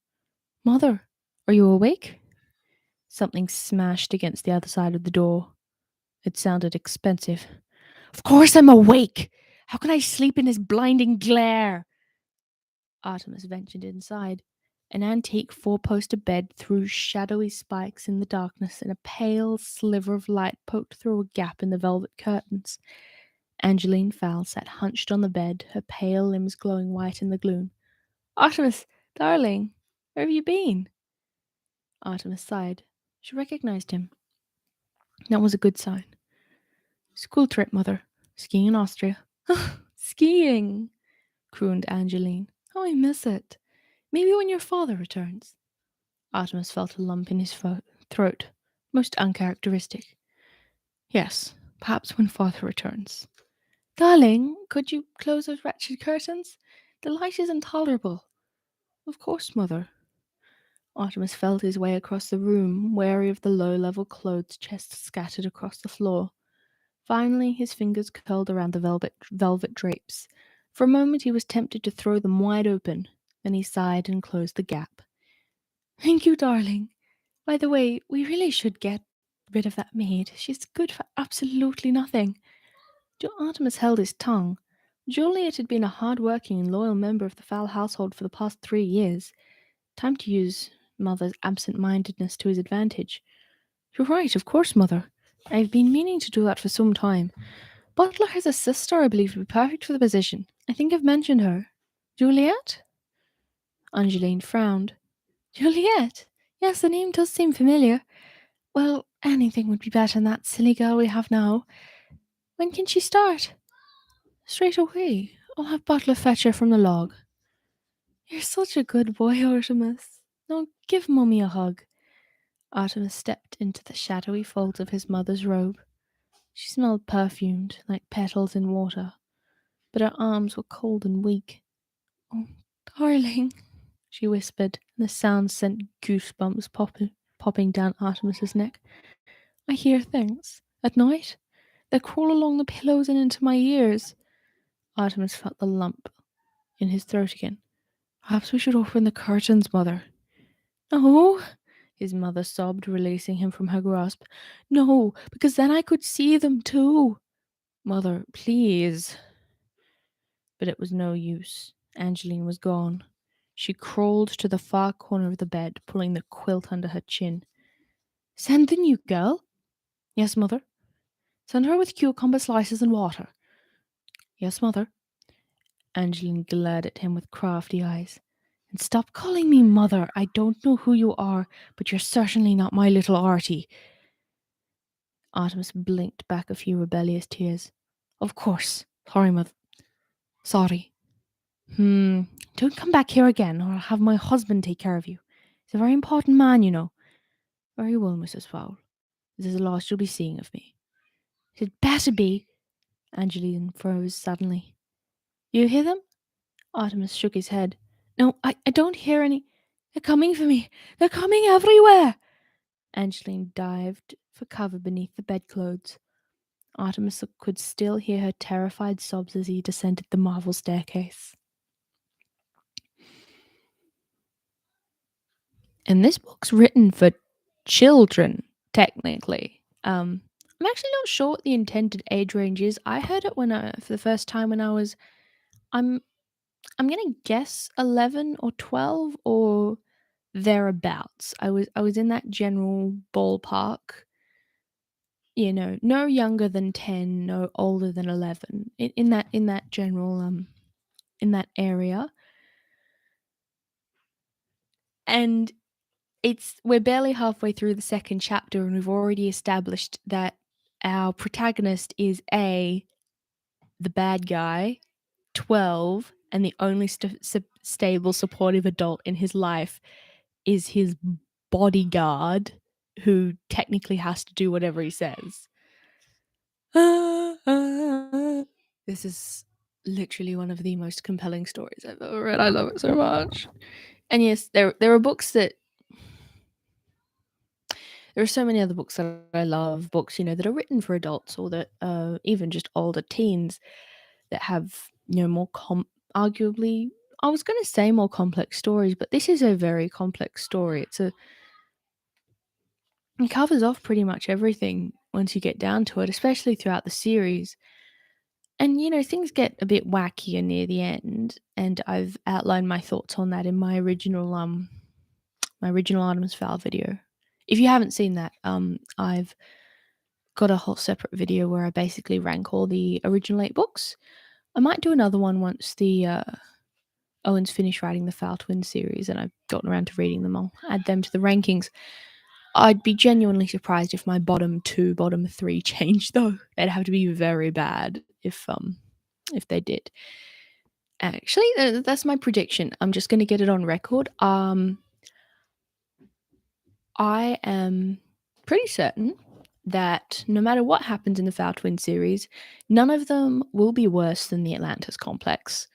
Mother, are you awake? Something smashed against the other side of the door. It sounded expensive. Of course I'm awake! How can I sleep in this blinding glare? Artemis ventured inside. An antique four-poster bed threw shadowy spikes in the darkness, and a pale sliver of light poked through a gap in the velvet curtains. Angeline Fowl sat hunched on the bed, her pale limbs glowing white in the gloom. Artemis, darling, where have you been? Artemis sighed. She recognized him. That was a good sign. School trip, Mother. Skiing in Austria. Skiing, crooned Angeline. Oh, I miss it. Maybe when your father returns. Artemis felt a lump in his throat, most uncharacteristic. Yes, perhaps when father returns. Darling, could you close those wretched curtains? The light is intolerable. Of course, Mother. Artemis felt his way across the room, wary of the low-level clothes chests scattered across the floor. Finally, his fingers curled around the velvet drapes. For a moment he was tempted to throw them wide open, then he sighed and closed the gap. Thank you, darling. By the way, we really should get rid of that maid. She's good for absolutely nothing. Artemis held his tongue. Juliet had been a hard-working and loyal member of the Fowl household for the past 3 years. Time to use Mother's absent-mindedness to his advantage. You're right, of course, Mother. I've been meaning to do that for some time. Butler has a sister I believe would be perfect for the position. I think I've mentioned her. Juliet? Angeline frowned. Juliet? Yes, the name does seem familiar. Well, anything would be better than that silly girl we have now. When can she start? Straight away. I'll have Butler fetch her from the log. You're such a good boy, Artemis. Now give Mummy a hug. Artemis stepped into the shadowy folds of his mother's robe. She smelled perfumed, like petals in water, but her arms were cold and weak. Oh, darling, she whispered, and the sound sent goosebumps popping down Artemis's neck. I hear things. At night, they crawl along the pillows and into my ears. Artemis felt the lump in his throat again. Perhaps we should open the curtains, Mother. No, his mother sobbed, releasing him from her grasp. No, because then I could see them too. Mother, please. But it was no use. Angeline was gone. She crawled to the far corner of the bed, pulling the quilt under her chin. Send the new girl? Yes, Mother. Send her with cucumber slices and water. Yes, Mother. Angeline glared at him with crafty eyes. And stop calling me Mother. I don't know who you are, but you're certainly not my little Artie. Artemis blinked back a few rebellious tears. Of course. Sorry, Mother. Sorry. Don't come back here again, or I'll have my husband take care of you. He's a very important man, you know. Very well, Mrs. Fowl. This is the last you'll be seeing of me. It better be. Angeline froze suddenly. You hear them? Artemis shook his head. No, I don't hear any. They're coming for me. They're coming everywhere. Angeline dived for cover beneath the bedclothes. Artemis could still hear her terrified sobs as he descended the marble staircase. And this book's written for children, technically. I'm actually not sure what the intended age range is. I heard it for the first time when I was, I'm gonna guess 11 or 12 or thereabouts. I was in that general ballpark. You know, no younger than 10, no older than 11. In that general in that area. And we're barely halfway through the second chapter and we've already established that our protagonist is the bad guy, 12, and the only stable supportive adult in his life is his bodyguard, who technically has to do whatever he says. This is literally one of the most compelling stories I've ever read. I love it so much. And yes, there are books that there are so many other books that I love, books, that are written for adults or that even just older teens that have, more arguably, I was going to say more complex stories, but this is a very complex story. It covers off pretty much everything once you get down to it, especially throughout the series. And, things get a bit wackier near the end, and I've outlined my thoughts on that in my original Artemis Fowl video. If you haven't seen that, I've got a whole separate video where I basically rank all the original 8 books. I might do another one once the Owen's finished writing the Fowl Twins series and I've gotten around to reading them. I'll add them to the rankings. I'd be genuinely surprised if my bottom 2, bottom 3 changed, though. They'd have to be very bad if they did. Actually, that's my prediction. I'm just going to get it on record. I am pretty certain that no matter what happens in the Fowl Twin series, none of them will be worse than the Atlantis complex.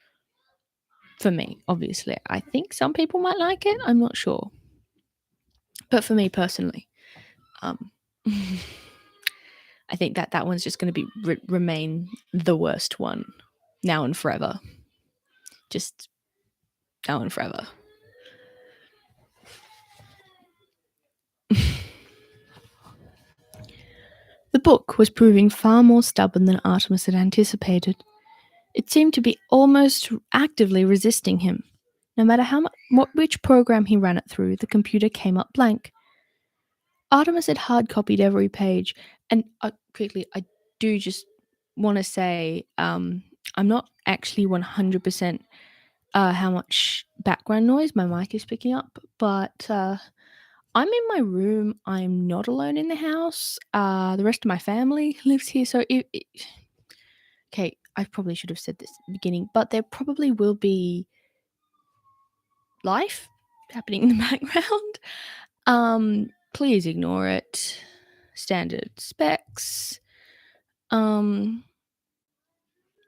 For me, obviously. I think some people might like it. I'm not sure. But for me personally, I think that one's just going to be remain the worst one now and forever. Just now and forever. The book was proving far more stubborn than Artemis had anticipated. It seemed to be almost actively resisting him. No matter which program he ran it through, the computer came up blank. Artemis had hard copied every page, and quickly, I do just want to say, I'm not actually 100% how much background noise my mic is picking up, but I'm in my room. I'm not alone in the house. The rest of my family lives here, so okay, I probably should have said this at the beginning, but there probably will be life happening in the background. Please ignore it. Standard specs.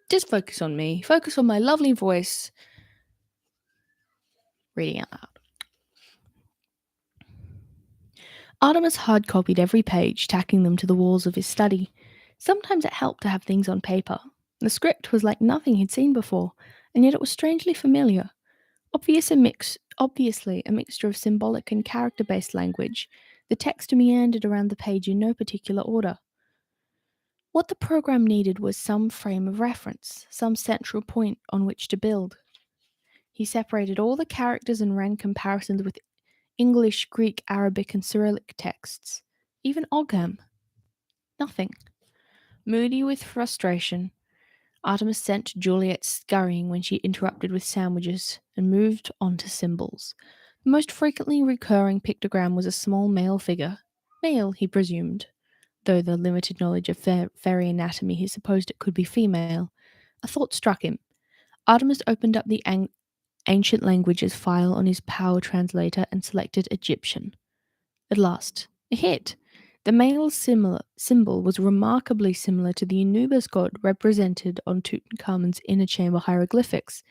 Just focus on me. Focus on my lovely voice reading out loud. Artemis hard copied every page, tacking them to the walls of his study. Sometimes it helped to have things on paper. The script was like nothing he'd seen before, and yet it was strangely familiar. Obviously a mixture of symbolic and character-based language, the text meandered around the page in no particular order. What the program needed was some frame of reference, some central point on which to build. He separated all the characters and ran comparisons with English, Greek, Arabic, and Cyrillic texts. Even Ogham. Nothing. Moody with frustration, Artemis sent Juliet scurrying when she interrupted with sandwiches and moved on to symbols. The most frequently recurring pictogram was a small male figure. Male, he presumed, though the limited knowledge of fairy anatomy he supposed it could be female. A thought struck him. Artemis opened up the ancient languages file on his power translator and selected Egyptian. At last, a hit. The male symbol was remarkably similar to the Anubis god represented on Tutankhamun's inner chamber hieroglyphics.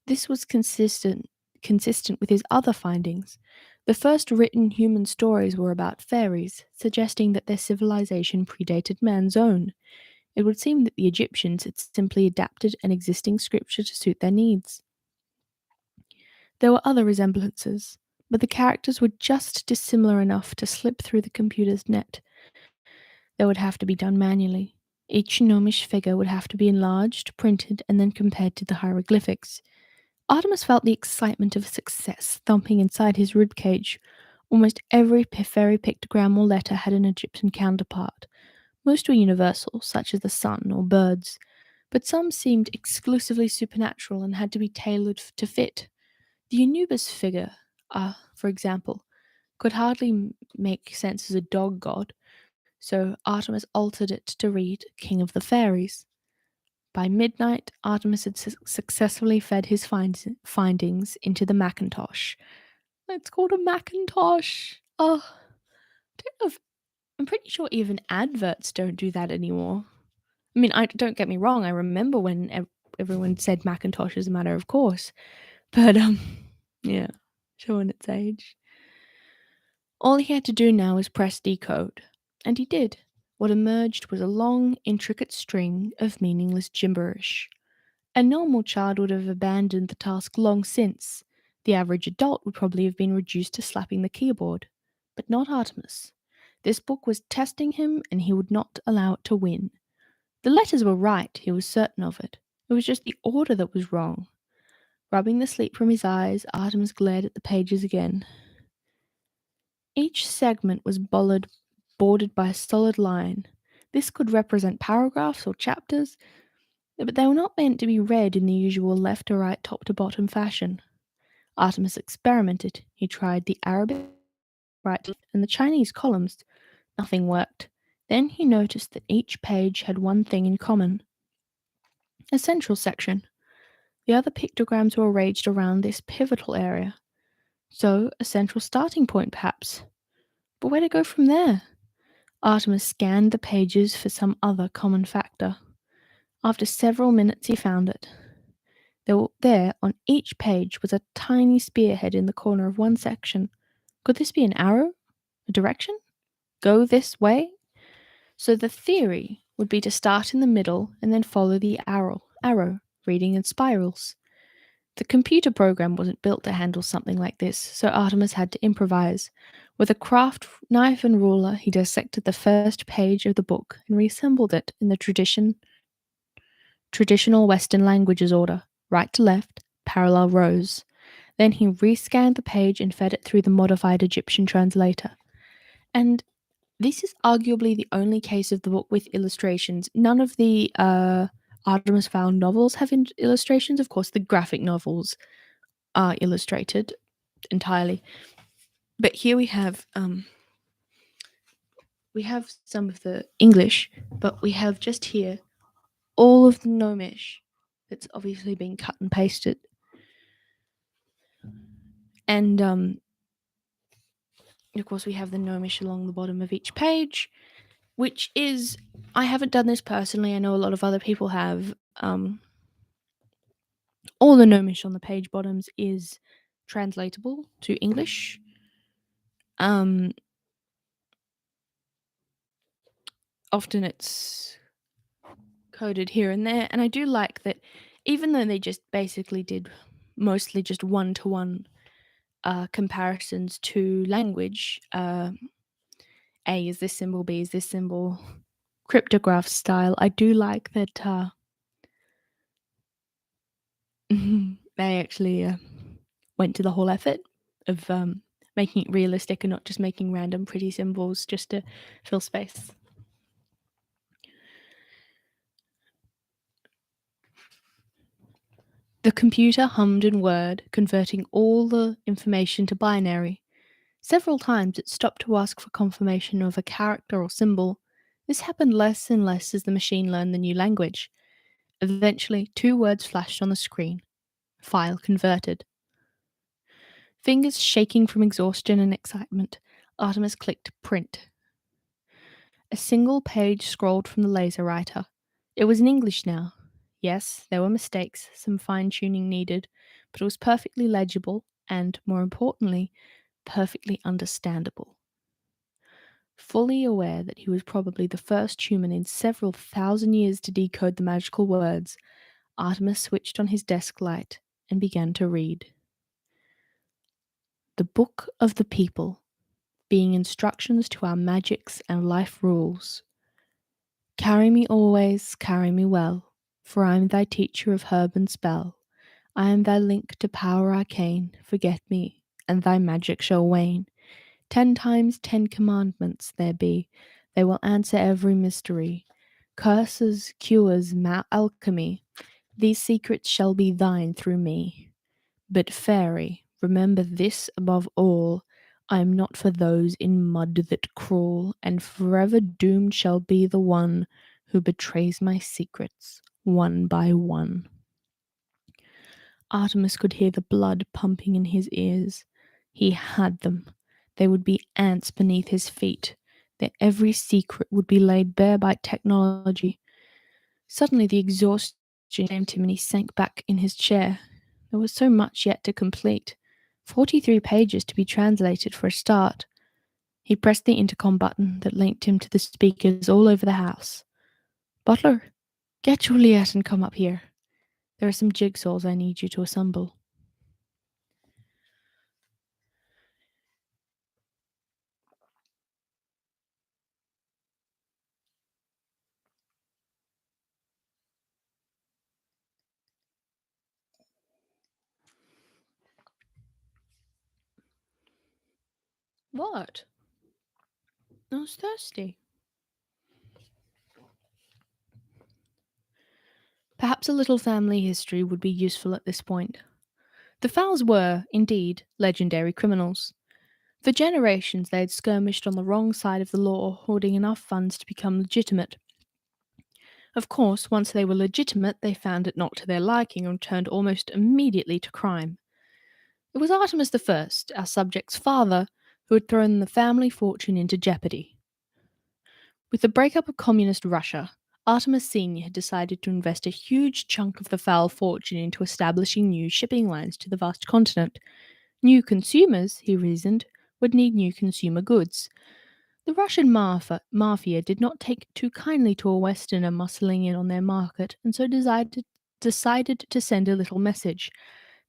This was consistent with his other findings. The first written human stories were about fairies, suggesting that their civilization predated man's own. It would seem that the Egyptians had simply adapted an existing scripture to suit their needs. There were other resemblances, but the characters were just dissimilar enough to slip through the computer's net. They would have to be done manually. Each gnomish figure would have to be enlarged, printed, and then compared to the hieroglyphics. Artemis felt the excitement of success thumping inside his ribcage. Almost every fairy pictogram or letter had an Egyptian counterpart. Most were universal, such as the sun or birds, but some seemed exclusively supernatural and had to be tailored to fit. The Anubis figure, for example, could hardly make sense as a dog god, so Artemis altered it to read King of the Fairies. By midnight, Artemis had successfully fed his findings into the Macintosh. It's called a Macintosh. Oh, I'm pretty sure even adverts don't do that anymore. I mean, don't get me wrong. I remember when everyone said Macintosh as a matter of course, but yeah, showing its age. All he had to do now was press decode, and he did. What emerged was a long, intricate string of meaningless gibberish. A normal child would have abandoned the task long since. The average adult would probably have been reduced to slapping the keyboard. But not Artemis. This book was testing him, and he would not allow it to win. The letters were right, he was certain of it. It was just the order that was wrong. Rubbing the sleep from his eyes, Artemis glared at the pages again. Each segment was bordered by a solid line. This could represent paragraphs or chapters, but they were not meant to be read in the usual left to right, top to bottom fashion. Artemis experimented. He tried the Arabic right and the Chinese columns. Nothing worked. Then he noticed that each page had one thing in common. A central section. The other pictograms were arranged around this pivotal area. So, a central starting point, perhaps. But where to go from there? Artemis scanned the pages for some other common factor. After several minutes, he found it. There, on each page, was a tiny spearhead in the corner of one section. Could this be an arrow? A direction? Go this way? So the theory would be to start in the middle and then follow the arrow, reading in spirals. The computer program wasn't built to handle something like this, so Artemis had to improvise. With a craft knife and ruler, he dissected the first page of the book and reassembled it in the tradition Traditional Western languages order, right to left, parallel rows. Then he rescanned the page and fed it through the modified Egyptian translator. And this is arguably the only case of the book with illustrations. None of the Artemis Fowl novels have illustrations. Of course, the graphic novels are illustrated entirely. But here we have some of the English, but we have just here all of the Gnomish that's obviously been cut and pasted. And of course, we have the Gnomish along the bottom of each page, which is, I haven't done this personally. I know a lot of other people have. All the Gnomish on the page bottoms is translatable to English. Often it's coded here and there, and I do like that even though they just basically did mostly just one-to-one comparisons to language, A is this symbol, B is this symbol, cryptograph style, I do like that they actually went to the whole effort of making it realistic and not just making random pretty symbols just to fill space. The computer hummed in Word, converting all the information to binary. Several times it stopped to ask for confirmation of a character or symbol. This happened less and less as the machine learned the new language. Eventually, 2 words flashed on the screen. File converted. Fingers shaking from exhaustion and excitement, Artemis clicked print. A single page scrolled from the laser writer. It was in English now. Yes, there were mistakes, some fine-tuning needed, but it was perfectly legible and, more importantly, perfectly understandable. Fully aware that he was probably the first human in several thousand years to decode the magical words, Artemis switched on his desk light and began to read. The Book of the People, being instructions to our magics and life rules. Carry me always, carry me well, for I am thy teacher of herb and spell. I am thy link to power arcane, forget me, and thy magic shall wane. 10 times 10 commandments there be, they will answer every mystery. Curses, cures, alchemy, these secrets shall be thine through me. But fairy, remember this above all, I am not for those in mud that crawl, and forever doomed shall be the one who betrays my secrets, one by one. Artemis could hear the blood pumping in his ears. He had them. They would be ants beneath his feet. Their every secret would be laid bare by technology. Suddenly the exhaustion came to him and he sank back in his chair. There was so much yet to complete. 43 pages to be translated for a start. He pressed the intercom button that linked him to the speakers all over the house. Butler, get Juliet and come up here. There are some jigsaws I need you to assemble. What? I was thirsty. Perhaps a little family history would be useful at this point. The Fowls were, indeed, legendary criminals. For generations they had skirmished on the wrong side of the law, hoarding enough funds to become legitimate. Of course, once they were legitimate, they found it not to their liking and turned almost immediately to crime. It was Artemis I, our subject's father, who had thrown the family fortune into jeopardy. With the breakup of communist Russia, Artemis Sr. had decided to invest a huge chunk of the foul fortune into establishing new shipping lines to the vast continent. New consumers, he reasoned, would need new consumer goods. The Russian mafia did not take too kindly to a Westerner muscling in on their market, and so decided to send a little message.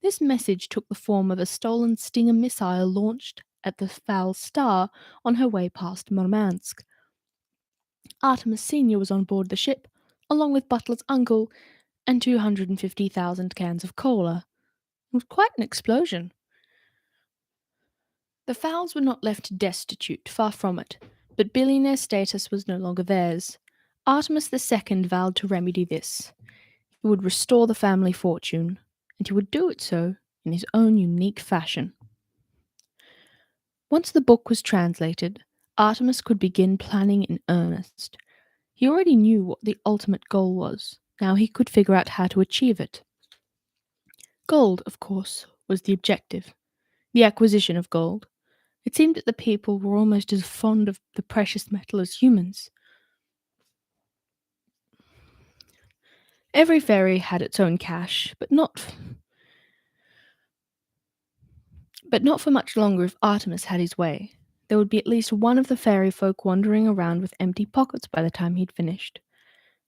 This message took the form of a stolen Stinger missile launched at the Fowl Star on her way past Murmansk. Artemis Sr. was on board the ship, along with Butler's uncle, and 250,000 cans of cola. It was quite an explosion. The Fowls were not left destitute, far from it, but billionaire status was no longer theirs. Artemis II vowed to remedy this. He would restore the family fortune, and he would do it so in his own unique fashion. Once the book was translated, Artemis could begin planning in earnest. He already knew what the ultimate goal was. Now he could figure out how to achieve it. Gold, of course, was the objective. The acquisition of gold. It seemed that the people were almost as fond of the precious metal as humans. Every fairy had its own cache, but not for much longer if Artemis had his way. There would be at least one of the fairy folk wandering around with empty pockets by the time he'd finished.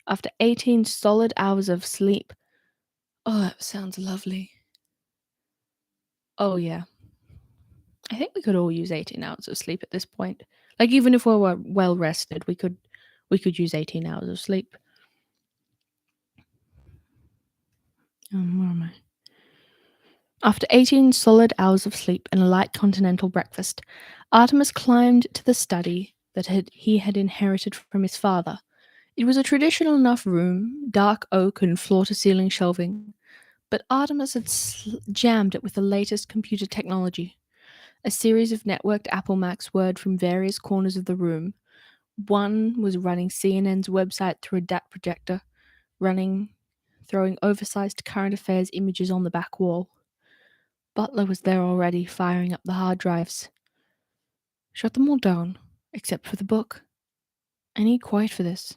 After 18 solid hours of sleep. Oh, that sounds lovely. Oh, yeah. I think we could all use 18 hours of sleep at this point. Like, even if we were well rested, we could use 18 hours of sleep. Where am I? After 18 solid hours of sleep and a light continental breakfast, Artemis climbed to the study that he had inherited from his father. It was a traditional enough room, dark oak and floor-to-ceiling shelving, but Artemis had jammed it with the latest computer technology. A series of networked Apple Macs whirred from various corners of the room. One was running CNN's website through a DAT projector, throwing oversized current affairs images on the back wall. Butler was there already, firing up the hard drives. Shut them all down, except for the book. I need quiet for this.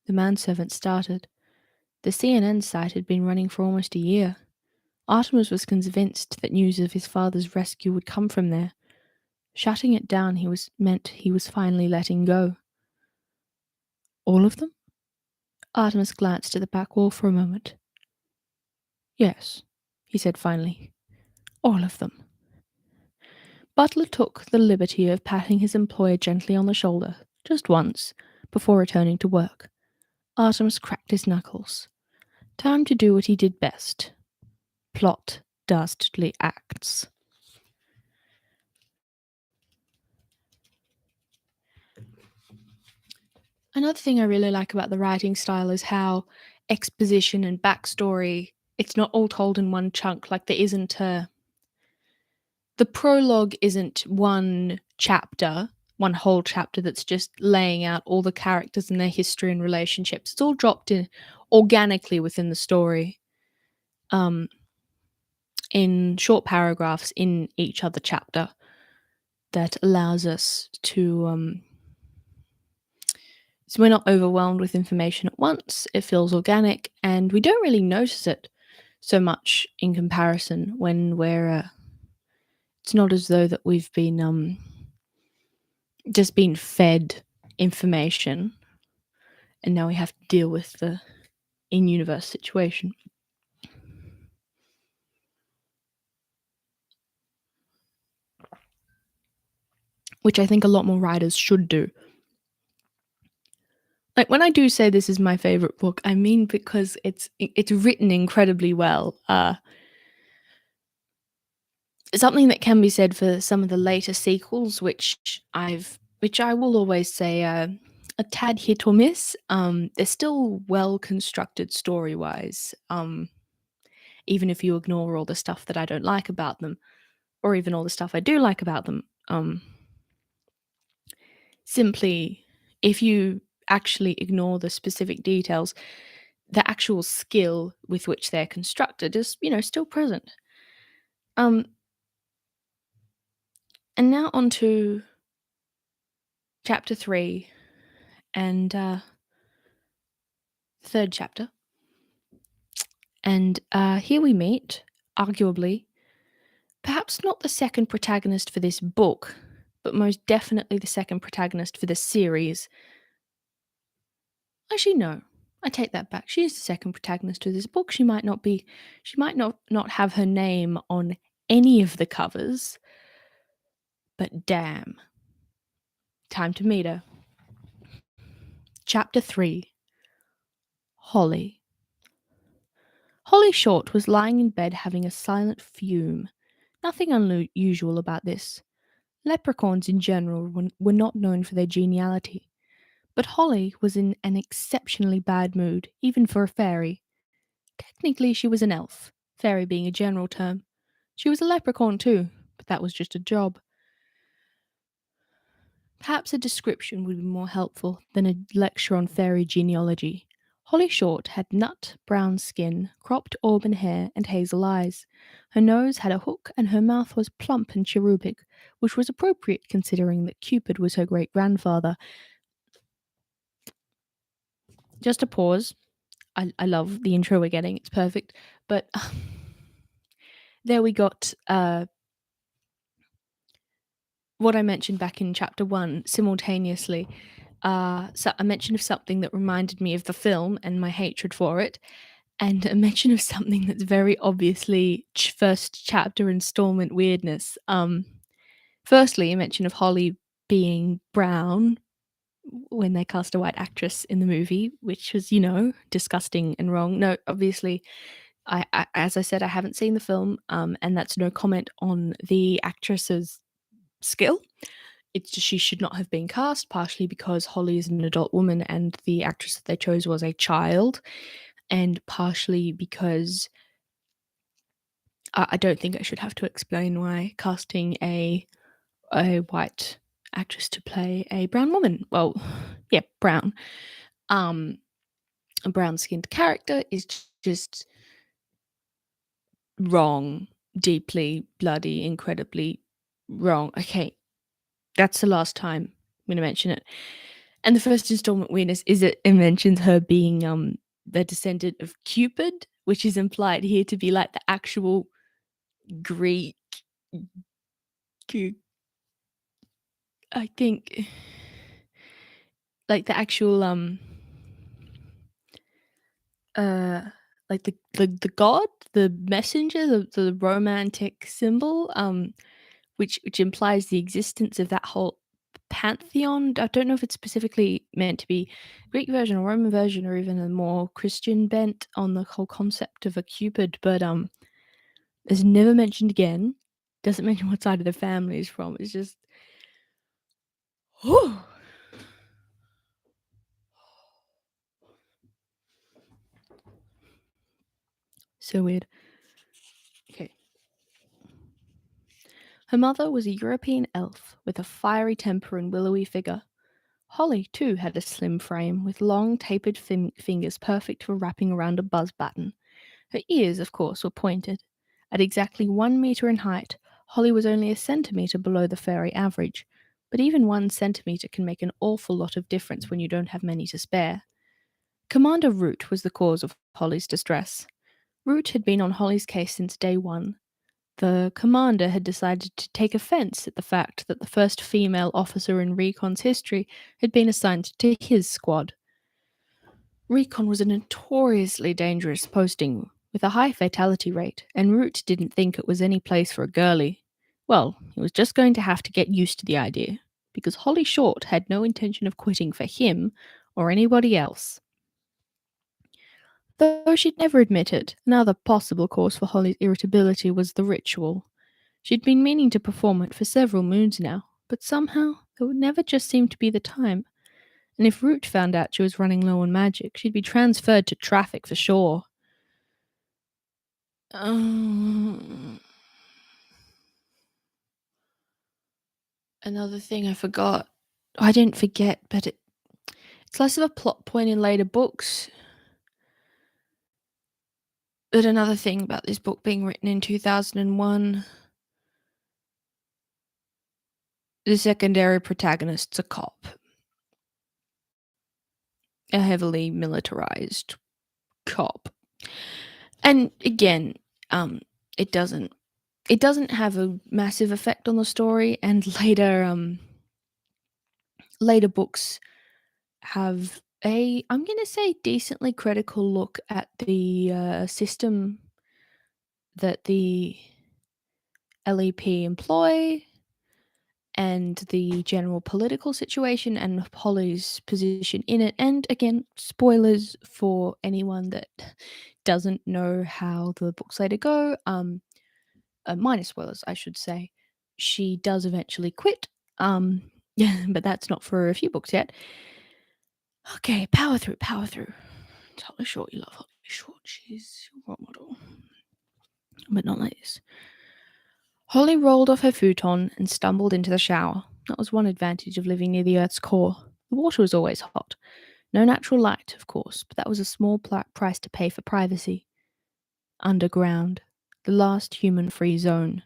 The manservant started. The CNN site had been running for almost a year. Artemis was convinced that news of his father's rescue would come from there. Shutting it down meant he was finally letting go. All of them? Artemis glanced at the back wall for a moment. Yes, he said finally. All of them. Butler took the liberty of patting his employer gently on the shoulder, just once, before returning to work. Artemis cracked his knuckles. Time to do what he did best. Plot dastardly acts. Another thing I really like about the writing style is how exposition and backstory, it's not all told in one chunk. Like there isn't the prologue isn't one whole chapter that's just laying out all the characters and their history and relationships. It's all dropped in organically within the story, in short paragraphs in each other chapter that allows us to so we're not overwhelmed with information at once. It feels organic, and we don't really notice it so much in comparison when we're it's not as though that we've been just been fed information and now we have to deal with the in-universe situation. Which I think a lot more writers should do. Like when I do say this is my favorite book, I mean because it's written incredibly well. Something that can be said for some of the later sequels, which I will always say a tad hit or miss. They're still well constructed story wise. Even if you ignore all the stuff that I don't like about them, or even all the stuff I do like about them. Simply, if you actually ignore the specific details, the actual skill with which they're constructed is, still present. And now on to chapter 3 and third chapter. And here we meet, arguably, perhaps not the second protagonist for this book, but most definitely the second protagonist for the series. Actually, no. I take that back. She is the second protagonist of this book. She might not have her name on any of the covers, but damn. Time to meet her. Chapter 3. Holly. Holly Short was lying in bed having a silent fume. Nothing unusual about this. Leprechauns in general were not known for their geniality, but Holly was in an exceptionally bad mood, even for a fairy. Technically, she was an elf, fairy being a general term. She was a leprechaun too, but that was just a job. Perhaps a description would be more helpful than a lecture on fairy genealogy. Holly Short had nut brown skin, cropped auburn hair, and hazel eyes. Her nose had a hook, and her mouth was plump and cherubic, which was appropriate considering that Cupid was her great grandfather. Just a pause. I love the intro we're getting, it's perfect. But there we got what I mentioned back in chapter 1 simultaneously. So a mention of something that reminded me of the film and my hatred for it, and a mention of something that's very obviously first chapter installment weirdness. Firstly, a mention of Holly being brown when they cast a white actress in the movie, which was, disgusting and wrong. No, obviously, as I said, I haven't seen the film, and that's no comment on the actress's skill. It's just she should not have been cast, partially because Holly is an adult woman and the actress that they chose was a child, and partially because I don't think I should have to explain why casting a white actress to play a brown woman, well, yeah, brown, a brown-skinned character is just wrong, deeply, bloody, incredibly wrong. Okay, that's the last time I'm going to mention it. And the first installment weirdness is it mentions her being the descendant of Cupid, which is implied here to be like the actual Greek. I think, like the actual like the god, the messenger, the romantic symbol, which implies the existence of that whole pantheon. I don't know if it's specifically meant to be Greek version or Roman version or even a more Christian bent on the whole concept of a Cupid, but is never mentioned again. Doesn't mention what side of the family is from. It's just whew. So weird. Okay. Her mother was a European elf with a fiery temper and willowy figure. Holly, too, had a slim frame with long, tapered fingers perfect for wrapping around a buzz button. Her ears, of course, were pointed. At exactly 1 meter in height, Holly was only a centimeter below the fairy average, but even 1 centimeter can make an awful lot of difference when you don't have many to spare. Commander Root was the cause of Holly's distress. Root had been on Holly's case since day one. The commander had decided to take offense at the fact that the first female officer in Recon's history had been assigned to his squad. Recon was a notoriously dangerous posting with a high fatality rate, and Root didn't think it was any place for a girlie. Well, he was just going to have to get used to the idea, because Holly Short had no intention of quitting for him or anybody else. Though she'd never admit it, another possible cause for Holly's irritability was the ritual. She'd been meaning to perform it for several moons now, but somehow there would never just seem to be the time. And if Root found out she was running low on magic, she'd be transferred to traffic for sure. Another thing I forgot. I didn't forget, but it's less of a plot point in later books. But another thing about this book being written in 2001, the secondary protagonist's a cop. A heavily militarized cop. And again, it doesn't have a massive effect on the story, and later books have I'm gonna say decently critical look at the system that the LEP employ and the general political situation and Holly's position in it. And again, spoilers for anyone that doesn't know how the books later go. Minor spoilers, I should say. She does eventually quit. But that's not for a few books yet. Okay, power through, power through. Holly Short, you love Holly Short. She's your role model. But not like this. Holly rolled off her futon and stumbled into the shower. That was one advantage of living near the Earth's core. The water was always hot. No natural light, of course, but that was a small price to pay for privacy. Underground. The last human-free zone.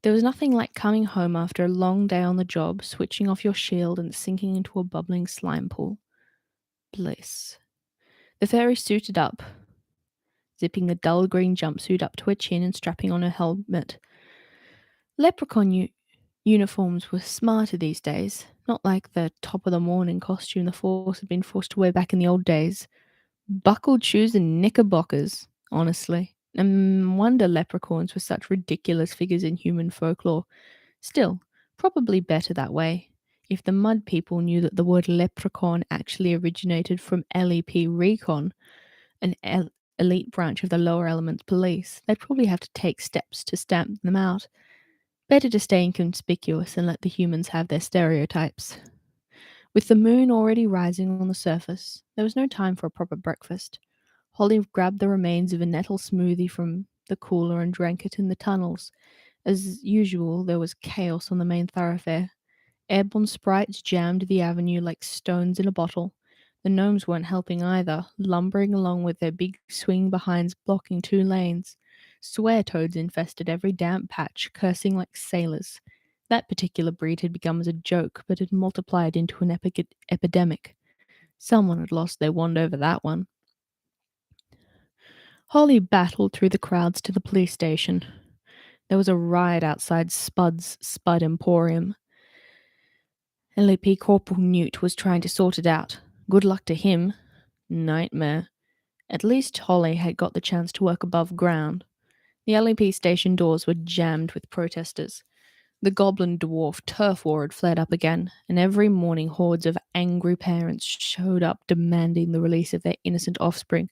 There was nothing like coming home after a long day on the job, switching off your shield and sinking into a bubbling slime pool. Bliss. The fairy suited up, zipping the dull green jumpsuit up to her chin and strapping on her helmet. Leprechaun uniforms were smarter these days, not like the top of the morning costume the Force had been forced to wear back in the old days. Buckled shoes and knickerbockers, honestly. And wonder leprechauns were such ridiculous figures in human folklore. Still, probably better that way. If the mud people knew that the word leprechaun actually originated from LEP Recon, an elite branch of the lower elements police, they'd probably have to take steps to stamp them out. Better to stay inconspicuous and let the humans have their stereotypes. With the moon already rising on the surface, there was no time for a proper breakfast. Holly grabbed the remains of a nettle smoothie from the cooler and drank it in the tunnels. As usual, there was chaos on the main thoroughfare. Airborne sprites jammed the avenue like stones in a bottle. The gnomes weren't helping either, lumbering along with their big swing behinds blocking 2 lanes. Swear-toads infested every damp patch, cursing like sailors. That particular breed had become as a joke, but had multiplied into an epidemic. Someone had lost their wand over that one. Holly battled through the crowds to the police station. There was a riot outside Spud's Spud Emporium. LAP Corporal Newt was trying to sort it out. Good luck to him. Nightmare. At least Holly had got the chance to work above ground. The LAP station doors were jammed with protesters. The goblin dwarf turf war had flared up again, and every morning hordes of angry parents showed up demanding the release of their innocent offspring.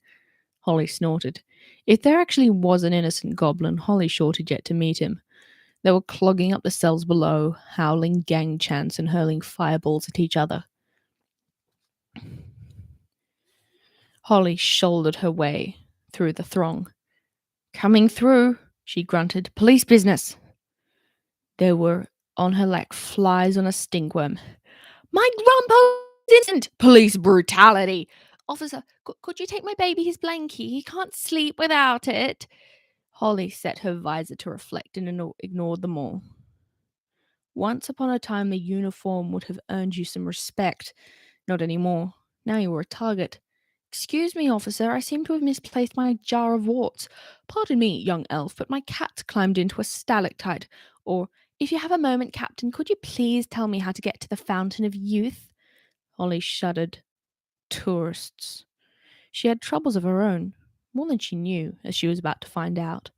Holly snorted. If there actually was an innocent goblin, Holly Short had yet to meet him. They were clogging up the cells below, howling gang chants and hurling fireballs at each other. Holly shouldered her way through the throng. Coming through, she grunted. Police business. There were on her like flies on a stinkworm. My grandpa isn't police brutality. Officer, could you take my baby his blankie? He can't sleep without it. Holly set her visor to reflect and ignored them all. Once upon a time, the uniform would have earned you some respect. Not anymore. Now you were a target. Excuse me, officer, I seem to have misplaced my jar of warts. Pardon me, young elf, but my cat climbed into a stalactite. Or, if you have a moment, Captain, could you please tell me how to get to the Fountain of Youth? Holly shuddered. Tourists. She had troubles of her own, more than she knew, as she was about to find out.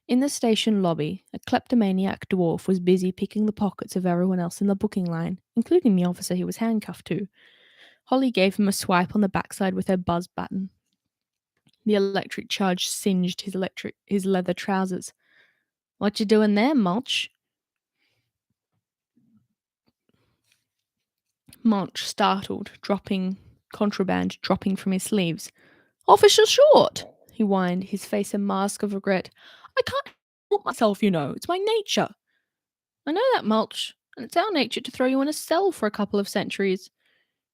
In the station lobby, a kleptomaniac dwarf was busy picking the pockets of everyone else in the booking line, including the officer he was handcuffed to. Holly gave him a swipe on the backside with her buzz button. The electric charge singed his leather trousers. What you doing there, Mulch? Mulch startled, contraband dropping from his sleeves. Officer Short, he whined, his face a mask of regret. I can't help myself, you know. It's my nature. I know that, Mulch, and it's our nature to throw you in a cell for a couple of centuries.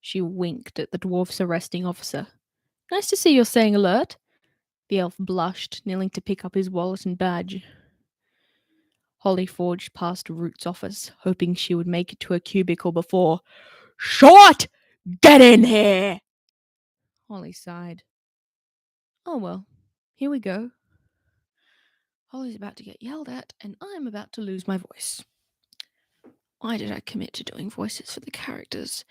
She winked at the dwarf's arresting officer. Nice to see you're staying alert. The elf blushed, kneeling to pick up his wallet and badge. Holly forged past Root's office, hoping she would make it to her cubicle before. Short! Get in here! Holly sighed. Oh well, here we go. Holly's about to get yelled at, and I'm about to lose my voice. Why did I commit to doing voices for the characters?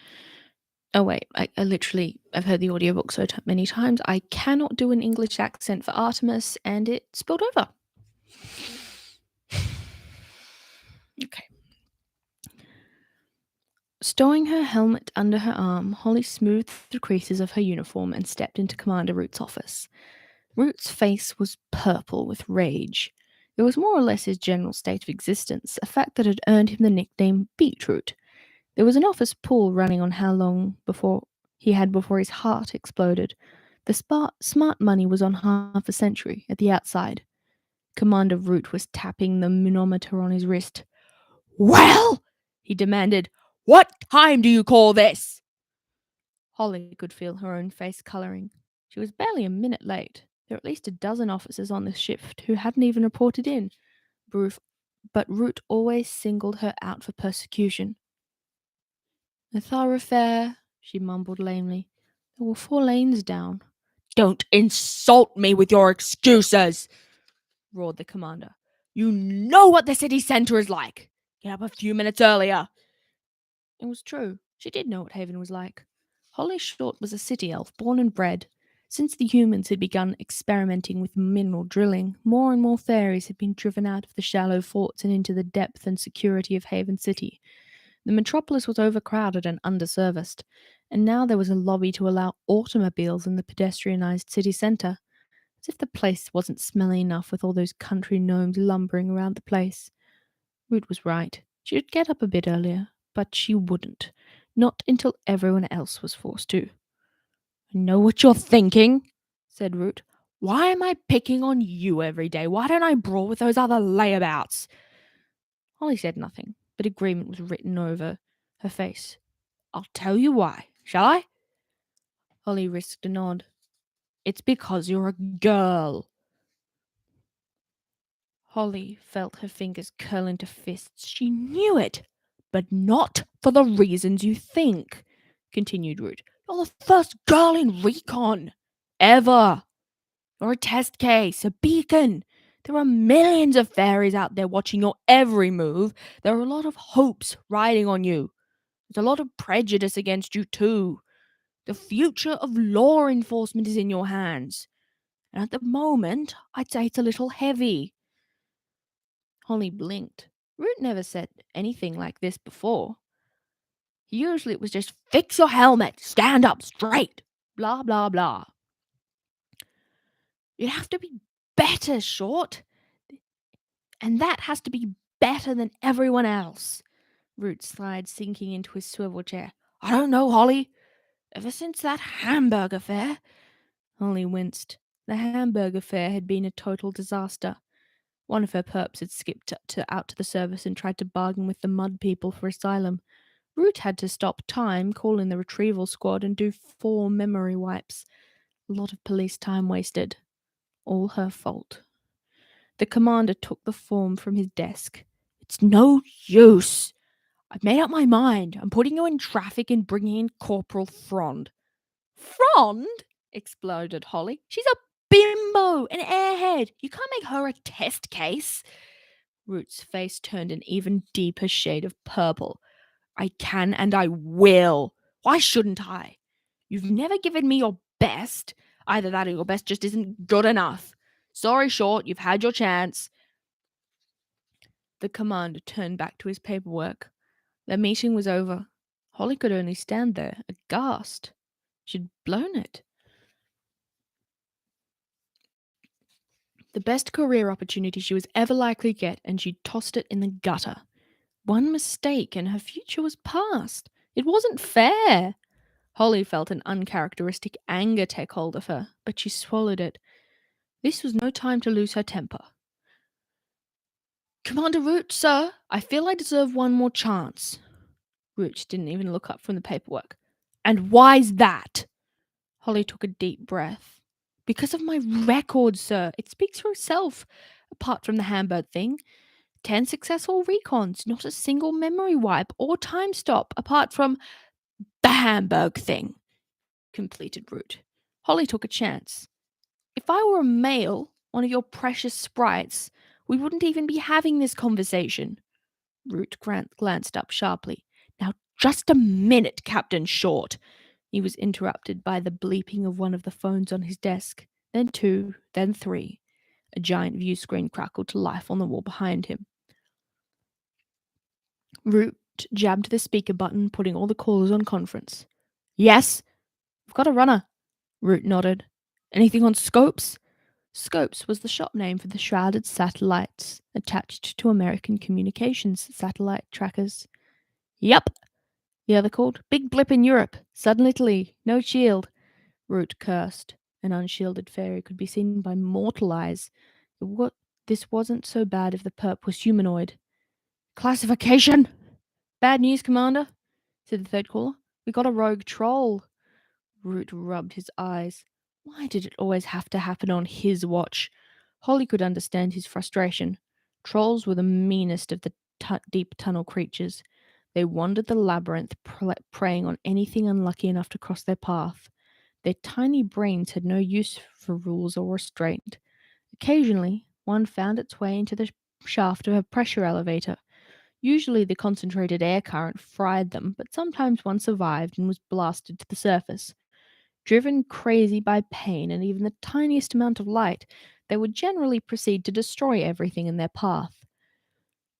Oh wait, I've heard the audiobook so many times, I cannot do an English accent for Artemis, and it spilled over. Okay. Stowing her helmet under her arm, Holly smoothed the creases of her uniform and stepped into Commander Root's office. Root's face was purple with rage. It was more or less his general state of existence, a fact that had earned him the nickname Beetroot. There was an office pool running on how long before his heart exploded. The smart money was on half a century at the outside. Commander Root was tapping the manometer on his wrist. "Well," he demanded, "what time do you call this?" Holly could feel her own face colouring. She was barely a minute late. There were at least a dozen officers on the shift who hadn't even reported in. But Root always singled her out for persecution. "A thoroughfare," she mumbled lamely. "There were 4 lanes down." "Don't insult me with your excuses," roared the commander. "You know what the city centre is like. Get up a few minutes earlier." It was true. She did know what Haven was like. Holly Short was a city elf, born and bred. Since the humans had begun experimenting with mineral drilling, more and more fairies had been driven out of the shallow forts and into the depth and security of Haven City. The metropolis was overcrowded and underserviced, and now there was a lobby to allow automobiles in the pedestrianized city centre. As if the place wasn't smelly enough with all those country gnomes lumbering around the place. Root was right. She should get up a bit earlier, but she wouldn't. Not until everyone else was forced to. "I know what you're thinking," said Root. "Why am I picking on you every day? Why don't I brawl with those other layabouts?" Holly said nothing, but agreement was written over her face. "I'll tell you why. Shall I?" Holly risked a nod. "It's because you're a girl." Holly felt her fingers curl into fists. She knew it, but not for the reasons you think, continued Root. "You're the first girl in recon. Ever. You're a test case, a beacon. There are millions of fairies out there watching your every move. There are a lot of hopes riding on you. There's a lot of prejudice against you, too. The future of law enforcement is in your hands. And at the moment, I'd say it's a little heavy." Holly blinked. Root never said anything like this before. Usually it was just, "Fix your helmet, stand up straight, blah, blah, blah." "You'd have to be better, Short. And that has to be better than everyone else." Root sighed, sinking into his swivel chair. "I don't know, Holly. Ever since that hamburger fair." Holly winced. The hamburger fair had been a total disaster. One of her perps had skipped out to the service and tried to bargain with the mud people for asylum. Root had to stop time, call in the retrieval squad, and do 4 memory wipes. A lot of police time wasted. All her fault. The commander took the form from his desk. "It's no use. I've made up my mind. I'm putting you in traffic and bringing in Corporal Frond." "Frond?" exploded Holly. "She's a bimbo, an airhead. You can't make her a test case." Root's face turned an even deeper shade of purple. "I can and I will. Why shouldn't I? You've never given me your best. Either that or your best just isn't good enough. Sorry, Short, you've had your chance." The commander turned back to his paperwork. The meeting was over. Holly could only stand there, aghast. She'd blown it. The best career opportunity she was ever likely to get, and she'd tossed it in the gutter. One mistake and her future was past. It wasn't fair. Holly felt an uncharacteristic anger take hold of her, but she swallowed it. This was no time to lose her temper. "Commander Root, sir, I feel I deserve one more chance." Root didn't even look up from the paperwork. "And why's that?" Holly took a deep breath. "Because of my record, sir. It speaks for itself. Apart from the Hamburg thing, 10 successful recons, not a single memory wipe or time stop, apart from the Hamburg thing," completed Root. Holly took a chance. "If I were a male, one of your precious sprites, we wouldn't even be having this conversation." Root glanced up sharply. "Now, just a minute, Captain Short." He was interrupted by the bleeping of one of the phones on his desk. Then 2, then 3. A giant view screen crackled to life on the wall behind him. Root Root jabbed the speaker button, putting all the callers on conference. Yes? We've got a runner. Root nodded. Anything on Scopes? Scopes was the shop name for the shrouded satellites attached to American communications satellite trackers. Yup, the other called. Big blip in Europe. Sudden Italy. No shield. Root cursed. An unshielded fairy could be seen by mortal eyes. This wasn't so bad if the perp was humanoid. Classification! Bad news, Commander, said the third caller. We got a rogue troll. Root rubbed his eyes. Why did it always have to happen on his watch? Holly could understand his frustration. Trolls were the meanest of the deep tunnel creatures. They wandered the labyrinth, preying on anything unlucky enough to cross their path. Their tiny brains had no use for rules or restraint. Occasionally, one found its way into the shaft of a pressure elevator. Usually, the concentrated air current fried them, but sometimes one survived and was blasted to the surface. Driven crazy by pain and even the tiniest amount of light, they would generally proceed to destroy everything in their path.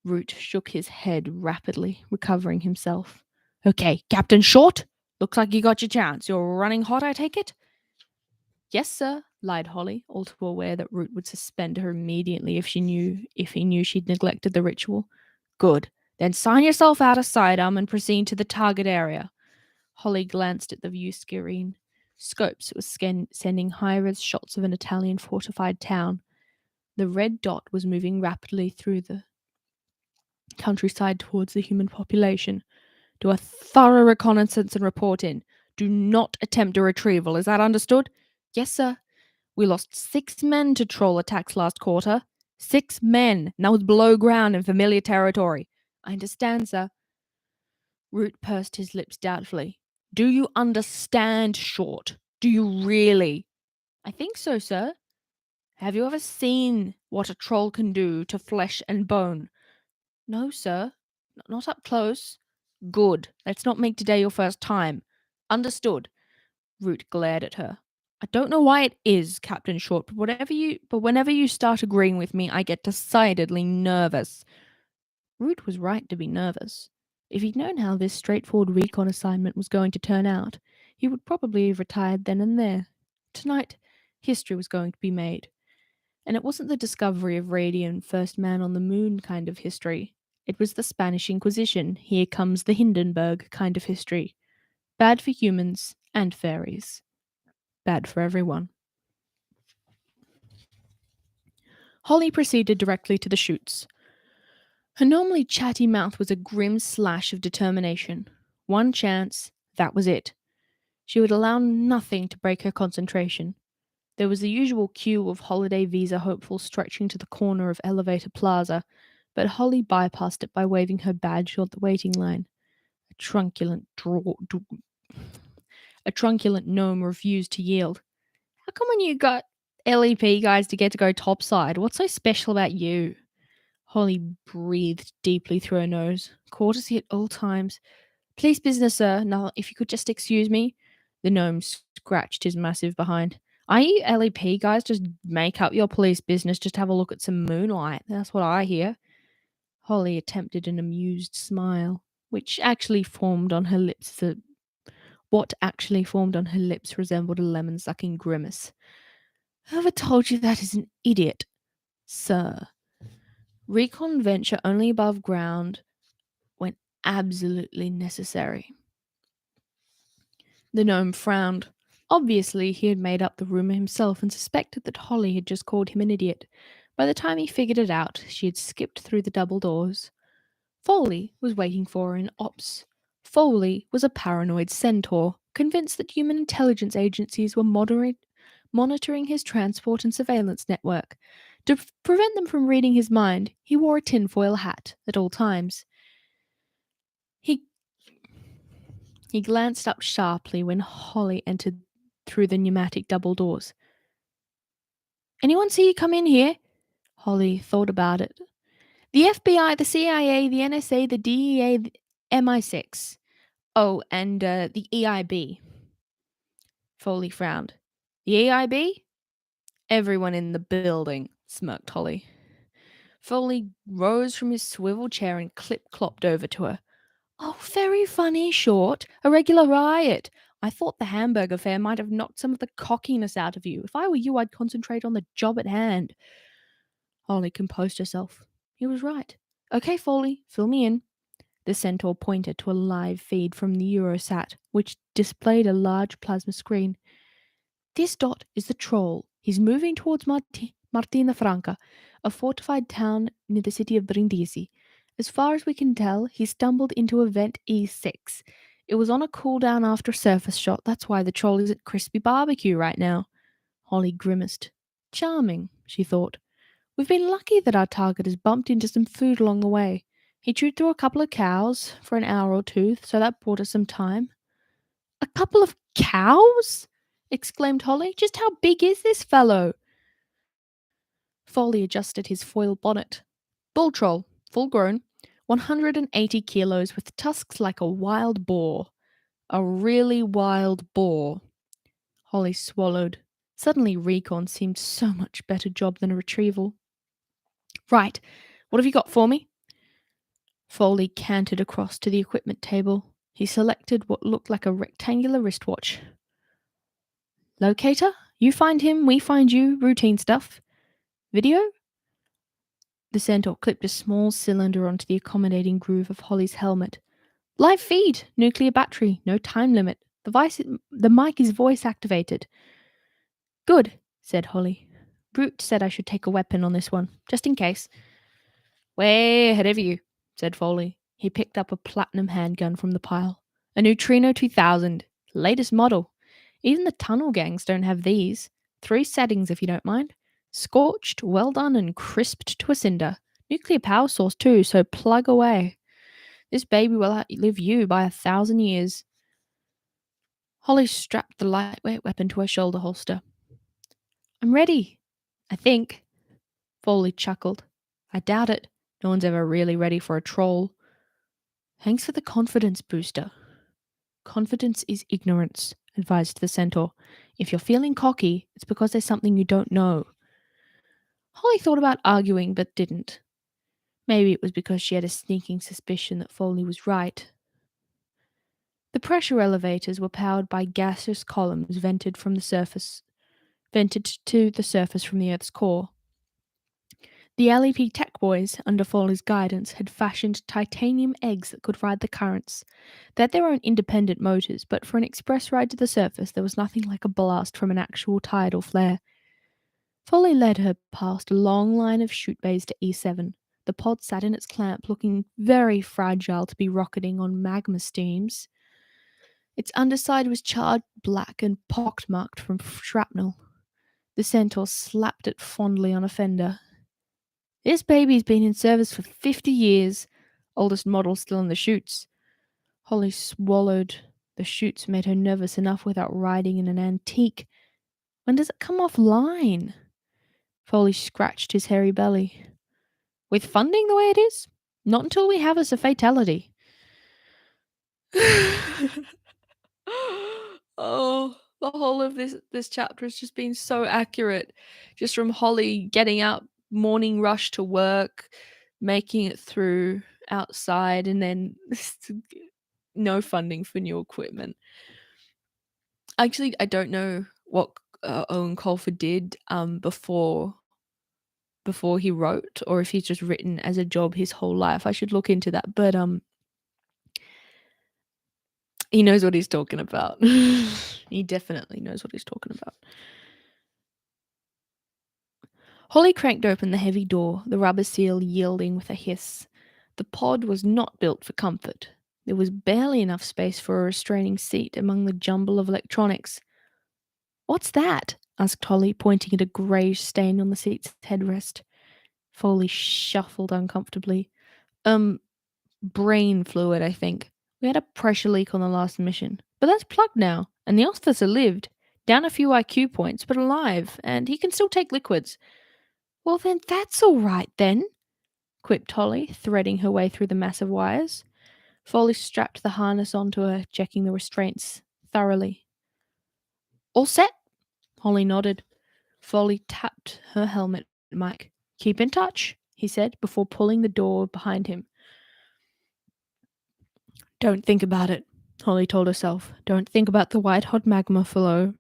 Root shook his head rapidly, recovering himself. Okay, Captain Short, looks like you got your chance. You're running hot, I take it? Yes, sir, lied Holly, all too aware that Root would suspend her immediately if he knew she'd neglected the ritual. Good. Then sign yourself out of sidearm and proceed to the target area. Holly glanced at the view screen. Scopes was sending high-res shots of an Italian fortified town. The red dot was moving rapidly through the countryside towards the human population. Do a thorough reconnaissance and report in. Do not attempt a retrieval. Is that understood? Yes, sir. We lost 6 men to troll attacks last quarter. 6 men, and that was below ground in familiar territory. I understand, sir. Root pursed his lips doubtfully. Do you understand, Short? Do you really? I think so, sir. Have you ever seen what a troll can do to flesh and bone? No, sir. Not up close. Good. Let's not make today your first time. Understood. Root glared at her. I don't know why it is, Captain Short, but whenever you start agreeing with me, I get decidedly nervous. Root was right to be nervous. If he'd known how this straightforward recon assignment was going to turn out, he would probably have retired then and there. Tonight, history was going to be made. And it wasn't the discovery of radium first man on the moon kind of history. It was the Spanish Inquisition, here comes the Hindenburg kind of history. Bad for humans and fairies. Bad for everyone. Holly proceeded directly to the chutes. Her normally chatty mouth was a grim slash of determination. One chance, that was it. She would allow nothing to break her concentration. There was the usual queue of holiday visa hopefuls stretching to the corner of Elevator Plaza, but Holly bypassed it by waving her badge toward the waiting line. A truculent gnome refused to yield. How come when you got LEP guys to go topside? What's so special about you? Holly breathed deeply through her nose. Courtesy at all times. Please, business, sir. Now, if you could just excuse me. The gnome scratched his massive behind. Are you LEP guys just make up your police business just to have a look at some moonlight? That's what I hear. Holly attempted an amused smile, what actually formed on her lips resembled a lemon-sucking grimace. Whoever told you that is an idiot, sir. Recon venture only above ground when absolutely necessary. The gnome frowned. Obviously, he had made up the rumor himself and suspected that Holly had just called him an idiot. By the time he figured it out, she had skipped through the double doors. Foley was waiting for her in ops. Foley was a paranoid centaur, convinced that human intelligence agencies were monitoring his transport and surveillance network. To prevent them from reading his mind, he wore a tinfoil hat at all times. He glanced up sharply when Holly entered through the pneumatic double doors. Anyone see you come in here? Holly thought about it. The FBI, the CIA, the NSA, the DEA, the MI6. Oh, and the EIB. Foley frowned. The EIB? Everyone in the building, smirked Holly. Foley rose from his swivel chair and clip-clopped over to her. Oh, very funny, Short. A regular riot. I thought the hamburger fair might have knocked some of the cockiness out of you. If I were you, I'd concentrate on the job at hand. Holly composed herself. He was right. Okay, Foley, fill me in. The centaur pointed to a live feed from the Eurosat, which displayed a large plasma screen. This dot is the troll. He's moving towards Martina Franca, a fortified town near the city of Brindisi. As far as we can tell, he stumbled into event E6. It was on a cooldown after a surface shot. That's why the troll is at Crispy Barbecue right now. Holly grimaced. Charming, she thought. We've been lucky that our target has bumped into some food along the way. He chewed through a couple of cows for an hour or two, so that bought us some time. A couple of cows? Exclaimed Holly. Just how big is this fellow? Foley adjusted his foil bonnet. Bull troll, full grown, 180 kilos with tusks like a wild boar. A really wild boar. Holly swallowed. Suddenly, recon seemed so much better job than a retrieval. Right, what have you got for me? Foley cantered across to the equipment table. He selected what looked like a rectangular wristwatch. Locator? You find him, we find you, routine stuff. Video? The centaur clipped a small cylinder onto the accommodating groove of Holly's helmet. Live feed, nuclear battery, no time limit. The mic is voice activated. Good, said Holly. Brute said I should take a weapon on this one, just in case. Way ahead of you, said Foley. He picked up a platinum handgun from the pile. A Neutrino 2000, latest model. Even the tunnel gangs don't have these. 3 settings if you don't mind. Scorched, well done, and crisped to a cinder. Nuclear power source too, so plug away. This baby will outlive you by 1,000 years. Holly strapped the lightweight weapon to her shoulder holster. I'm ready, I think. Foley chuckled. I doubt it. No one's ever really ready for a troll. Thanks for the confidence booster. Confidence is ignorance, advised the centaur. If you're feeling cocky, it's because there's something you don't know. Holly thought about arguing, but didn't. Maybe it was because she had a sneaking suspicion that Foley was right. The pressure elevators were powered by gaseous columns vented to the surface from the Earth's core. The LEP tech boys, under Foley's guidance, had fashioned titanium eggs that could ride the currents. They had their own independent motors, but for an express ride to the surface, there was nothing like a blast from an actual tidal flare. Foley led her past a long line of chute bays to E7. The pod sat in its clamp, looking very fragile to be rocketing on magma steams. Its underside was charred black and pockmarked from shrapnel. The centaur slapped it fondly on a fender. This baby's been in service for 50 years. Oldest model still in the chutes. Holly swallowed. The chutes made her nervous enough without riding in an antique. When does it come offline? Foley scratched his hairy belly. With funding the way it is? Not until we have us a fatality. Oh, the whole of this chapter has just been so accurate. Just from Holly getting out, morning rush to work, making it through outside, and then no funding for new equipment. Actually, I don't know what Owen Colfer did before he wrote, or if he's just written as a job his whole life. I should look into that. But he knows what he's talking about. He definitely knows what he's talking about. Holly cranked open the heavy door, the rubber seal yielding with a hiss. The pod was not built for comfort. There was barely enough space for a restraining seat among the jumble of electronics. What's that? Asked Holly, pointing at a greyish stain on the seat's headrest. Foley shuffled uncomfortably. Brain fluid, I think. We had a pressure leak on the last mission. But that's plugged now, and the officer lived. Down a few IQ points, but alive, and he can still take liquids. Well, then that's all right, then, quipped Holly, threading her way through the mass of wires. Foley strapped the harness onto her, checking the restraints thoroughly. All set? Holly nodded. Foley tapped her helmet mic. Keep in touch, he said, before pulling the door behind him. Don't think about it, Holly told herself. Don't think about the white-hot magma flow.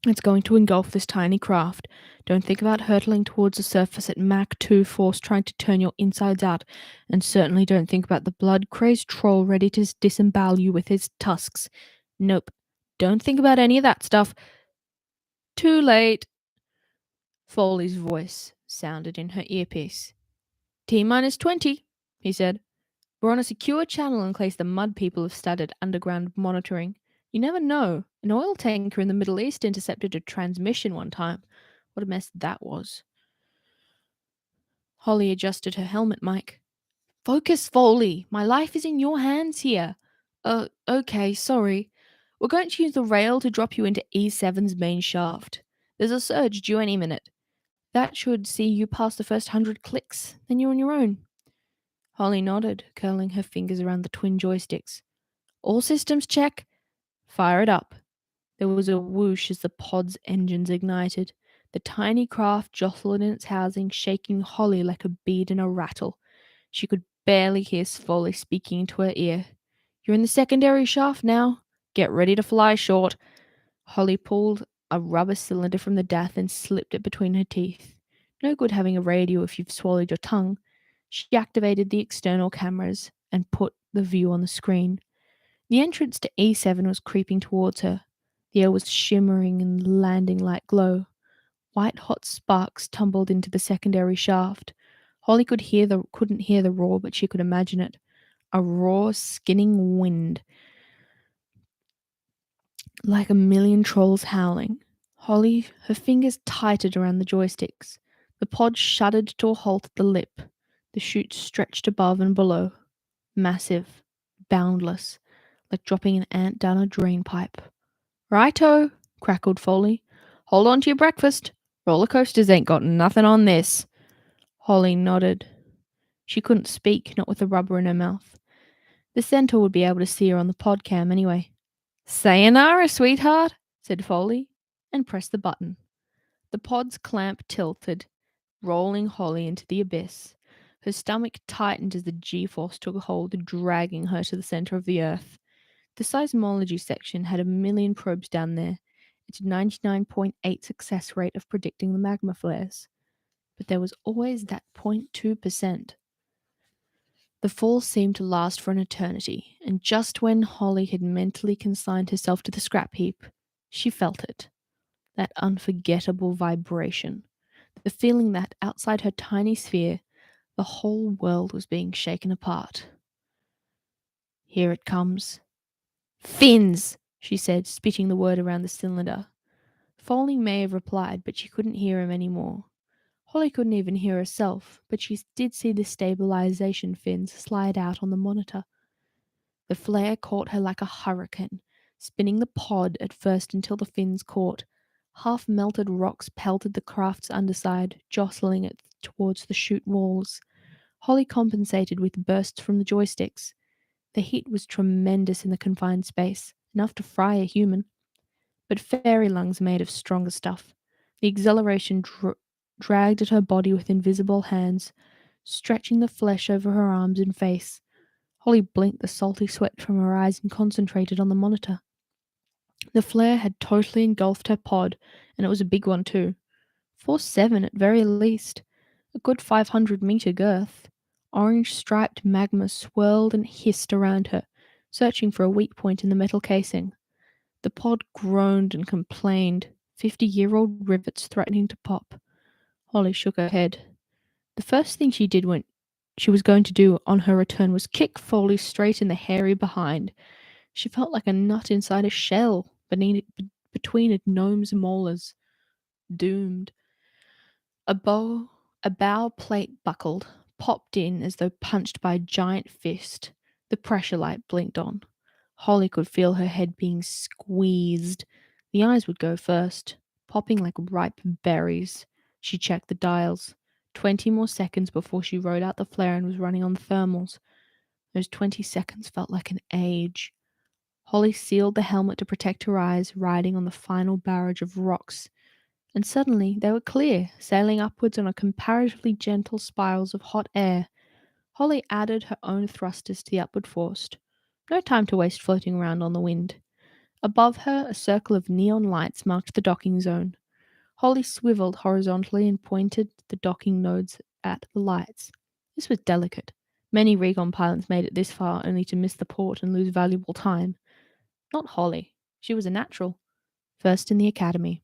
It's going to engulf this tiny craft. Don't think about hurtling towards the surface at Mach 2 force trying to turn your insides out. And certainly don't think about the blood-crazed troll ready to disembowel you with his tusks. Nope. Don't think about any of that stuff. Too late. Foley's voice sounded in her earpiece. T-minus 20, he said. We're on a secure channel in case the mud people have started underground monitoring. You never know. An oil tanker in the Middle East intercepted a transmission one time. What a mess that was. Holly adjusted her helmet mic. Focus, Foley. My life is in your hands here. Okay, sorry. We're going to use the rail to drop you into E7's main shaft. There's a surge due any minute. That should see you past the first 100 clicks. Then you're on your own. Holly nodded, curling her fingers around the twin joysticks. All systems check. Fire it up. There was a whoosh as the pod's engines ignited. The tiny craft jostled in its housing, shaking Holly like a bead in a rattle. She could barely hear Foley speaking into her ear. You're in the secondary shaft now. Get ready to fly short. Holly pulled a rubber cylinder from the dath and slipped it between her teeth. No good having a radio if you've swallowed your tongue. She activated the external cameras and put the view on the screen. The entrance to E7 was creeping towards her. The air was shimmering in the landing light glow. White hot sparks tumbled into the secondary shaft. Holly couldn't hear the roar, but she could imagine it. A raw, skinning wind, like a million trolls howling. Holly, her fingers tightened around the joysticks. The pod shuddered to a halt at the lip. The chute stretched above and below. Massive, boundless, like dropping an ant down a drain pipe. Righto, crackled Foley. Hold on to your breakfast. Roller coasters ain't got nothing on this. Holly nodded. She couldn't speak, not with the rubber in her mouth. The centaur would be able to see her on the pod cam anyway. Sayonara, sweetheart, said Foley, and pressed the button. The pod's clamp tilted, rolling Holly into the abyss. Her stomach tightened as the G-force took hold, dragging her to the center of the earth. The seismology section had a million probes down there. Its 99.8 success rate of predicting the magma flares. But there was always that 0.2%. The fall seemed to last for an eternity, and just when Holly had mentally consigned herself to the scrap heap, she felt it. That unforgettable vibration. The feeling that outside her tiny sphere, the whole world was being shaken apart. Here it comes. Fins, she said, spitting the word around the cylinder. Foley may have replied, but she couldn't hear him any more. Holly couldn't even hear herself, but she did see the stabilization fins slide out on the monitor. The flare caught her like a hurricane, spinning the pod at first until the fins caught. Half-melted rocks pelted the craft's underside, jostling it towards the chute walls. Holly compensated with bursts from the joysticks. The heat was tremendous in the confined space, enough to fry a human. But fairy lungs made of stronger stuff. The exhilaration dragged at her body with invisible hands, stretching the flesh over her arms and face. Holly blinked the salty sweat from her eyes and concentrated on the monitor. The flare had totally engulfed her pod, and it was a big one too. Force 7 at very least. A good 500-meter girth. Orange-striped magma swirled and hissed around her, searching for a weak point in the metal casing. The pod groaned and complained, 50-year-old rivets threatening to pop. Holly shook her head. The first thing she did when she was going to do on her return was kick Foley straight in the hairy behind. She felt like a nut inside a shell between a gnome's molars. Doomed. A bow plate buckled, popped in as though punched by a giant fist. The pressure light blinked on. Holly could feel her head being squeezed. The eyes would go first, popping like ripe berries. She checked the dials. 20 more seconds before she rode out the flare and was running on the thermals. Those 20 seconds felt like an age. Holly sealed the helmet to protect her eyes, riding on the final barrage of rocks. And suddenly they were clear, sailing upwards on a comparatively gentle spirals of hot air. Holly added her own thrusters to the upward force. No time to waste floating around on the wind. Above her, a circle of neon lights marked the docking zone. Holly swiveled horizontally and pointed the docking nodes at the lights. This was delicate. Many Recon pilots made it this far only to miss the port and lose valuable time. Not Holly. She was a natural. First in the academy.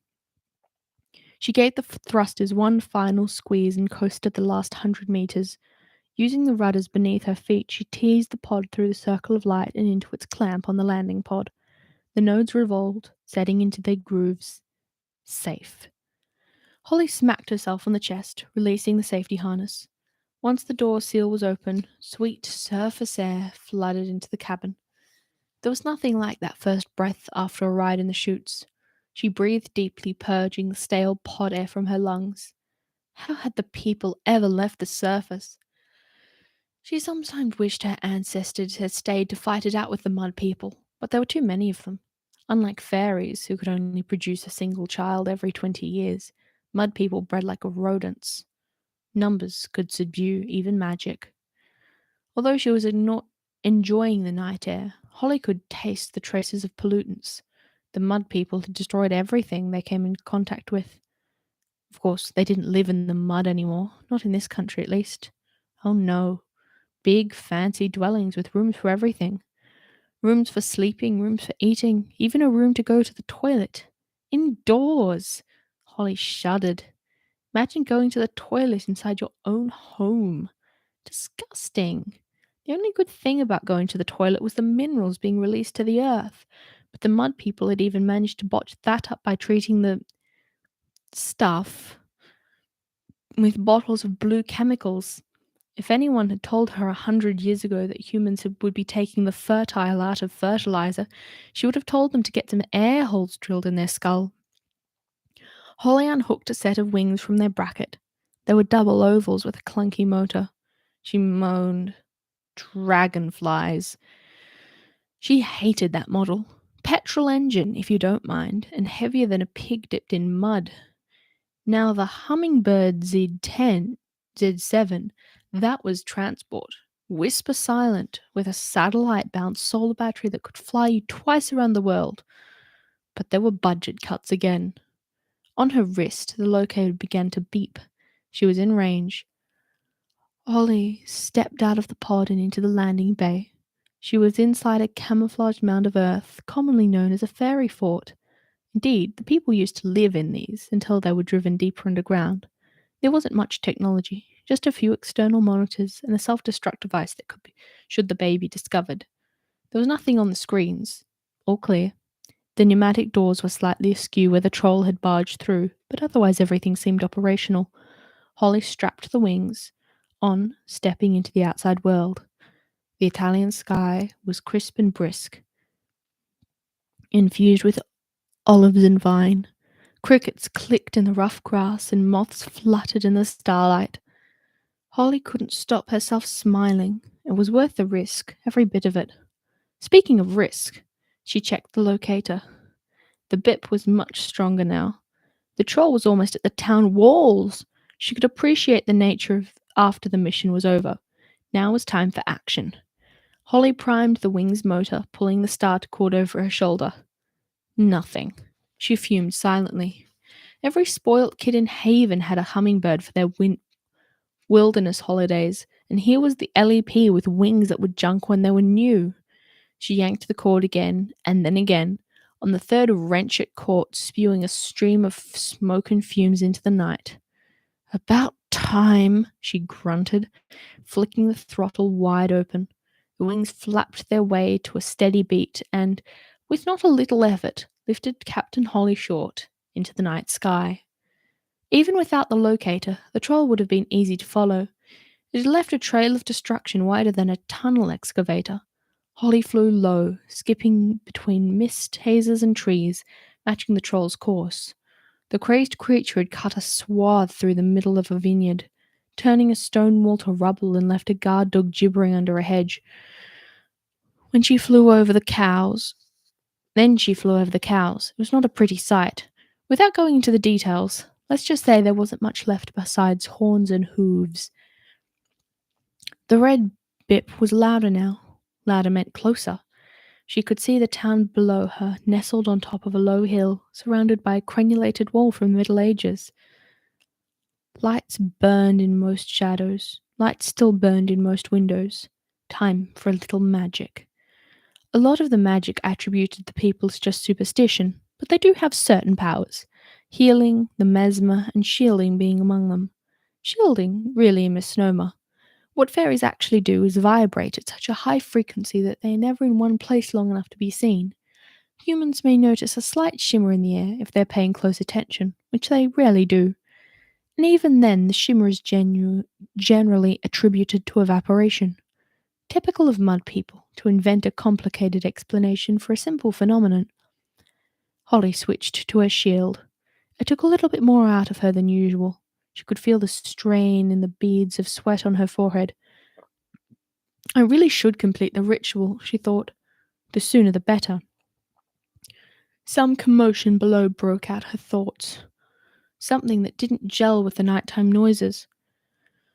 She gave the thrusters one final squeeze and coasted the last 100 meters. Using the rudders beneath her feet, she teased the pod through the circle of light and into its clamp on the landing pod. The nodes revolved, setting into their grooves. Safe. Holly smacked herself on the chest, releasing the safety harness. Once the door seal was open, sweet surface air flooded into the cabin. There was nothing like that first breath after a ride in the chutes. She breathed deeply, purging the stale pod air from her lungs. How had the people ever left the surface? She sometimes wished her ancestors had stayed to fight it out with the mud people, but there were too many of them. Unlike fairies, who could only produce a single child every 20 years, mud people bred like rodents. Numbers could subdue even magic. Although she was enjoying the night air, Holly could taste the traces of pollutants. The mud people had destroyed everything they came in contact with. Of course, they didn't live in the mud anymore, not in this country at least. Oh no. Big, fancy dwellings with rooms for everything. Rooms for sleeping, rooms for eating, even a room to go to the toilet. Indoors! Holly shuddered. Imagine going to the toilet inside your own home. Disgusting. The only good thing about going to the toilet was the minerals being released to the earth. But the mud people had even managed to botch that up by treating the stuff with bottles of blue chemicals. If anyone had told her 100 years ago that humans would be taking the fertile out of fertilizer, she would have told them to get some air holes drilled in their skull. Holly unhooked a set of wings from their bracket. They were double ovals with a clunky motor. She moaned. Dragonflies. She hated that model. Petrol engine, if you don't mind, and heavier than a pig dipped in mud. Now the Hummingbird Z10, Z7, that was transport. Whisper silent, with a satellite-bound solar battery that could fly you twice around the world. But there were budget cuts again. On her wrist, the locator began to beep. She was in range. Holly stepped out of the pod and into the landing bay. She was inside a camouflaged mound of earth, commonly known as a fairy fort. Indeed, the people used to live in these until they were driven deeper underground. There wasn't much technology, just a few external monitors and a self-destruct device that could be, should the bay be discovered. There was nothing on the screens. All clear. The pneumatic doors were slightly askew where the troll had barged through, but otherwise everything seemed operational. Holly strapped the wings on, stepping into the outside world. The Italian sky was crisp and brisk, infused with olives and vine. Crickets clicked in the rough grass and moths fluttered in the starlight. Holly couldn't stop herself smiling. It was worth the risk, every bit of it. Speaking of risk, she checked the locator. The bip was much stronger now. The troll was almost at the town walls. She could appreciate the nature of after the mission was over. Now was time for action. Holly primed the wing's motor, pulling the starter cord over her shoulder. Nothing. She fumed silently. Every spoilt kid in Haven had a hummingbird for their wilderness holidays, and here was the LEP with wings that would junk when they were new. She yanked the cord again, and then again. On the third wrench it caught, spewing a stream of smoke and fumes into the night. About time, she grunted, flicking the throttle wide open. The wings flapped their way to a steady beat and, with not a little effort, lifted Captain Holly short into the night sky. Even without the locator, the troll would have been easy to follow. It had left a trail of destruction wider than a tunnel excavator. Holly flew low, skipping between mist hazes and trees, matching the troll's course. The crazed creature had cut a swath through the middle of a vineyard, turning a stone wall to rubble and left a guard dog gibbering under a hedge. Then she flew over the cows. It was not a pretty sight. Without going into the details, let's just say there wasn't much left besides horns and hooves. The red bip was louder now. Louder meant closer. She could see the town below her, nestled on top of a low hill, surrounded by a crenulated wall from the Middle Ages. Lights burned in most shadows. Lights still burned in most windows. Time for a little magic. A lot of the magic attributed to people is just superstition, but they do have certain powers. Healing, the mesmer, and shielding being among them. Shielding, really a misnomer. What fairies actually do is vibrate at such a high frequency that they are never in one place long enough to be seen. Humans may notice a slight shimmer in the air if they're paying close attention, which they rarely do. And even then, the shimmer is generally attributed to evaporation. Typical of mud people to invent a complicated explanation for a simple phenomenon. Holly switched to her shield. It took a little bit more out of her than usual. She could feel the strain in the beads of sweat on her forehead. I really should complete the ritual, she thought. The sooner the better. Some commotion below broke out her thoughts. Something that didn't gel with the nighttime noises.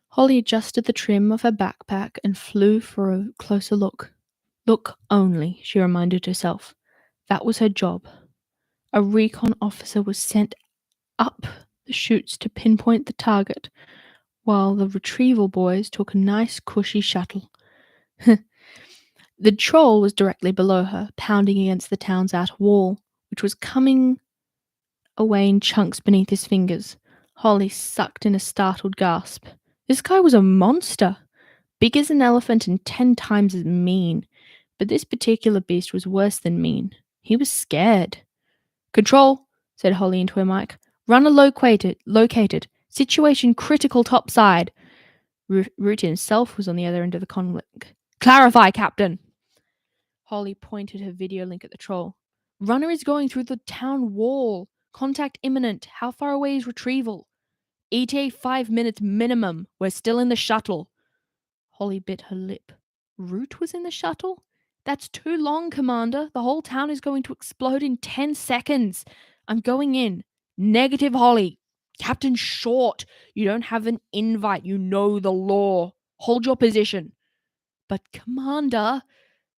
Holly adjusted the trim of her backpack and flew for a closer look. Look only, she reminded herself. That was her job. A recon officer was sent up the chutes to pinpoint the target, while the retrieval boys took a nice cushy shuttle. The troll was directly below her, pounding against the town's outer wall, which was coming away in chunks beneath his fingers. Holly sucked in a startled gasp. This guy was a monster, big as an elephant and 10 times as mean. But this particular beast was worse than mean. He was scared. Control, said Holly into her mic. Runner located. Situation critical topside. Root himself was on the other end of the conlink. Clarify, Captain. Holly pointed her video link at the troll. Runner is going through the town wall. Contact imminent. How far away is retrieval? ETA 5 minutes minimum. We're still in the shuttle. Holly bit her lip. Root was in the shuttle? That's too long, Commander. The whole town is going to explode in 10 seconds. I'm going in. Negative, Holly. Captain Short, you don't have an invite. You know the law. Hold your position. But, Commander,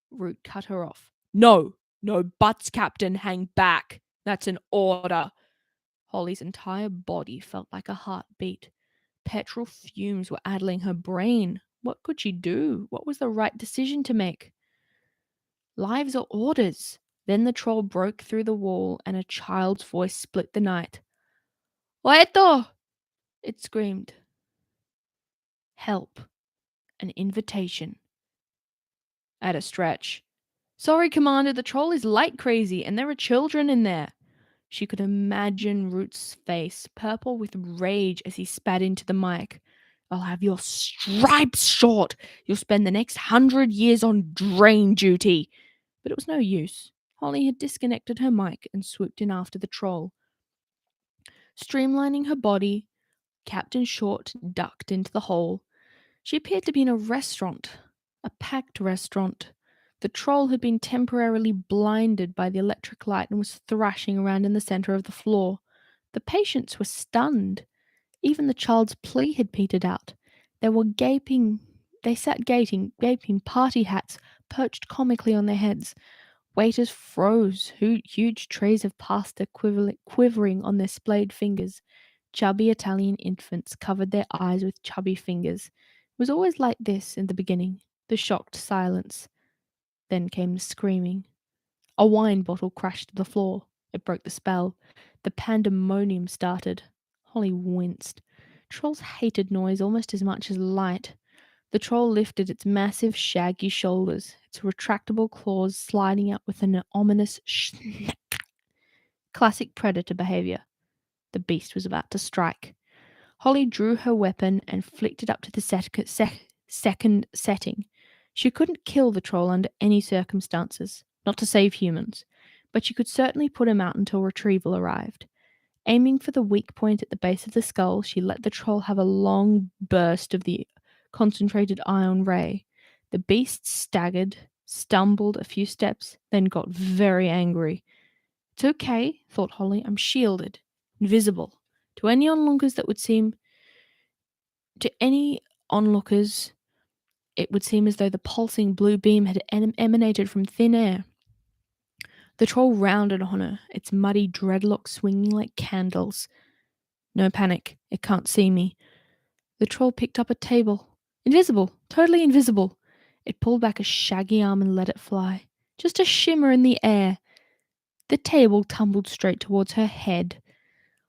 Root cut her off. No buts, Captain. Hang back. That's an order. Holly's entire body felt like a heartbeat. Petrol fumes were addling her brain. What could she do? What was the right decision to make? Lives or orders? Then the troll broke through the wall and a child's voice split the night. Oeto! It screamed. Help. An invitation. At a stretch. Sorry, Commander, the troll is light crazy and there are children in there. She could imagine Root's face, purple with rage as he spat into the mic. I'll have your stripes short. You'll spend the next 100 years on drain duty. But it was no use. Holly had disconnected her mic and swooped in after the troll. Streamlining her body, Captain Short ducked into the hole. She appeared to be in a restaurant, a packed restaurant. The troll had been temporarily blinded by the electric light and was thrashing around in the center of the floor. The patients were stunned. Even the child's plea had petered out. They sat gaping, party hats perched comically on their heads. Waiters froze, huge trays of pasta quivering on their splayed fingers. Chubby Italian infants covered their eyes with chubby fingers. It was always like this in the beginning, the shocked silence. Then came the screaming. A wine bottle crashed to the floor. It broke the spell. The pandemonium started. Holly winced. Trolls hated noise almost as much as light. The troll lifted its massive, shaggy shoulders, its retractable claws sliding out with an ominous snap. Classic predator behavior. The beast was about to strike. Holly drew her weapon and flicked it up to the second setting. She couldn't kill the troll under any circumstances, not to save humans, but she could certainly put him out until retrieval arrived. Aiming for the weak point at the base of the skull, she let the troll have a long burst of the concentrated ion ray. The beast staggered, stumbled a few steps, then got very angry. It's okay, thought Holly. I'm shielded, invisible. To any onlookers, it would seem as though the pulsing blue beam had emanated from thin air. The troll rounded on her, its muddy dreadlocks swinging like candles. No panic, it can't see me. The troll picked up a table. Invisible, totally invisible. It pulled back a shaggy arm and let it fly. Just a shimmer in the air. The table tumbled straight towards her head.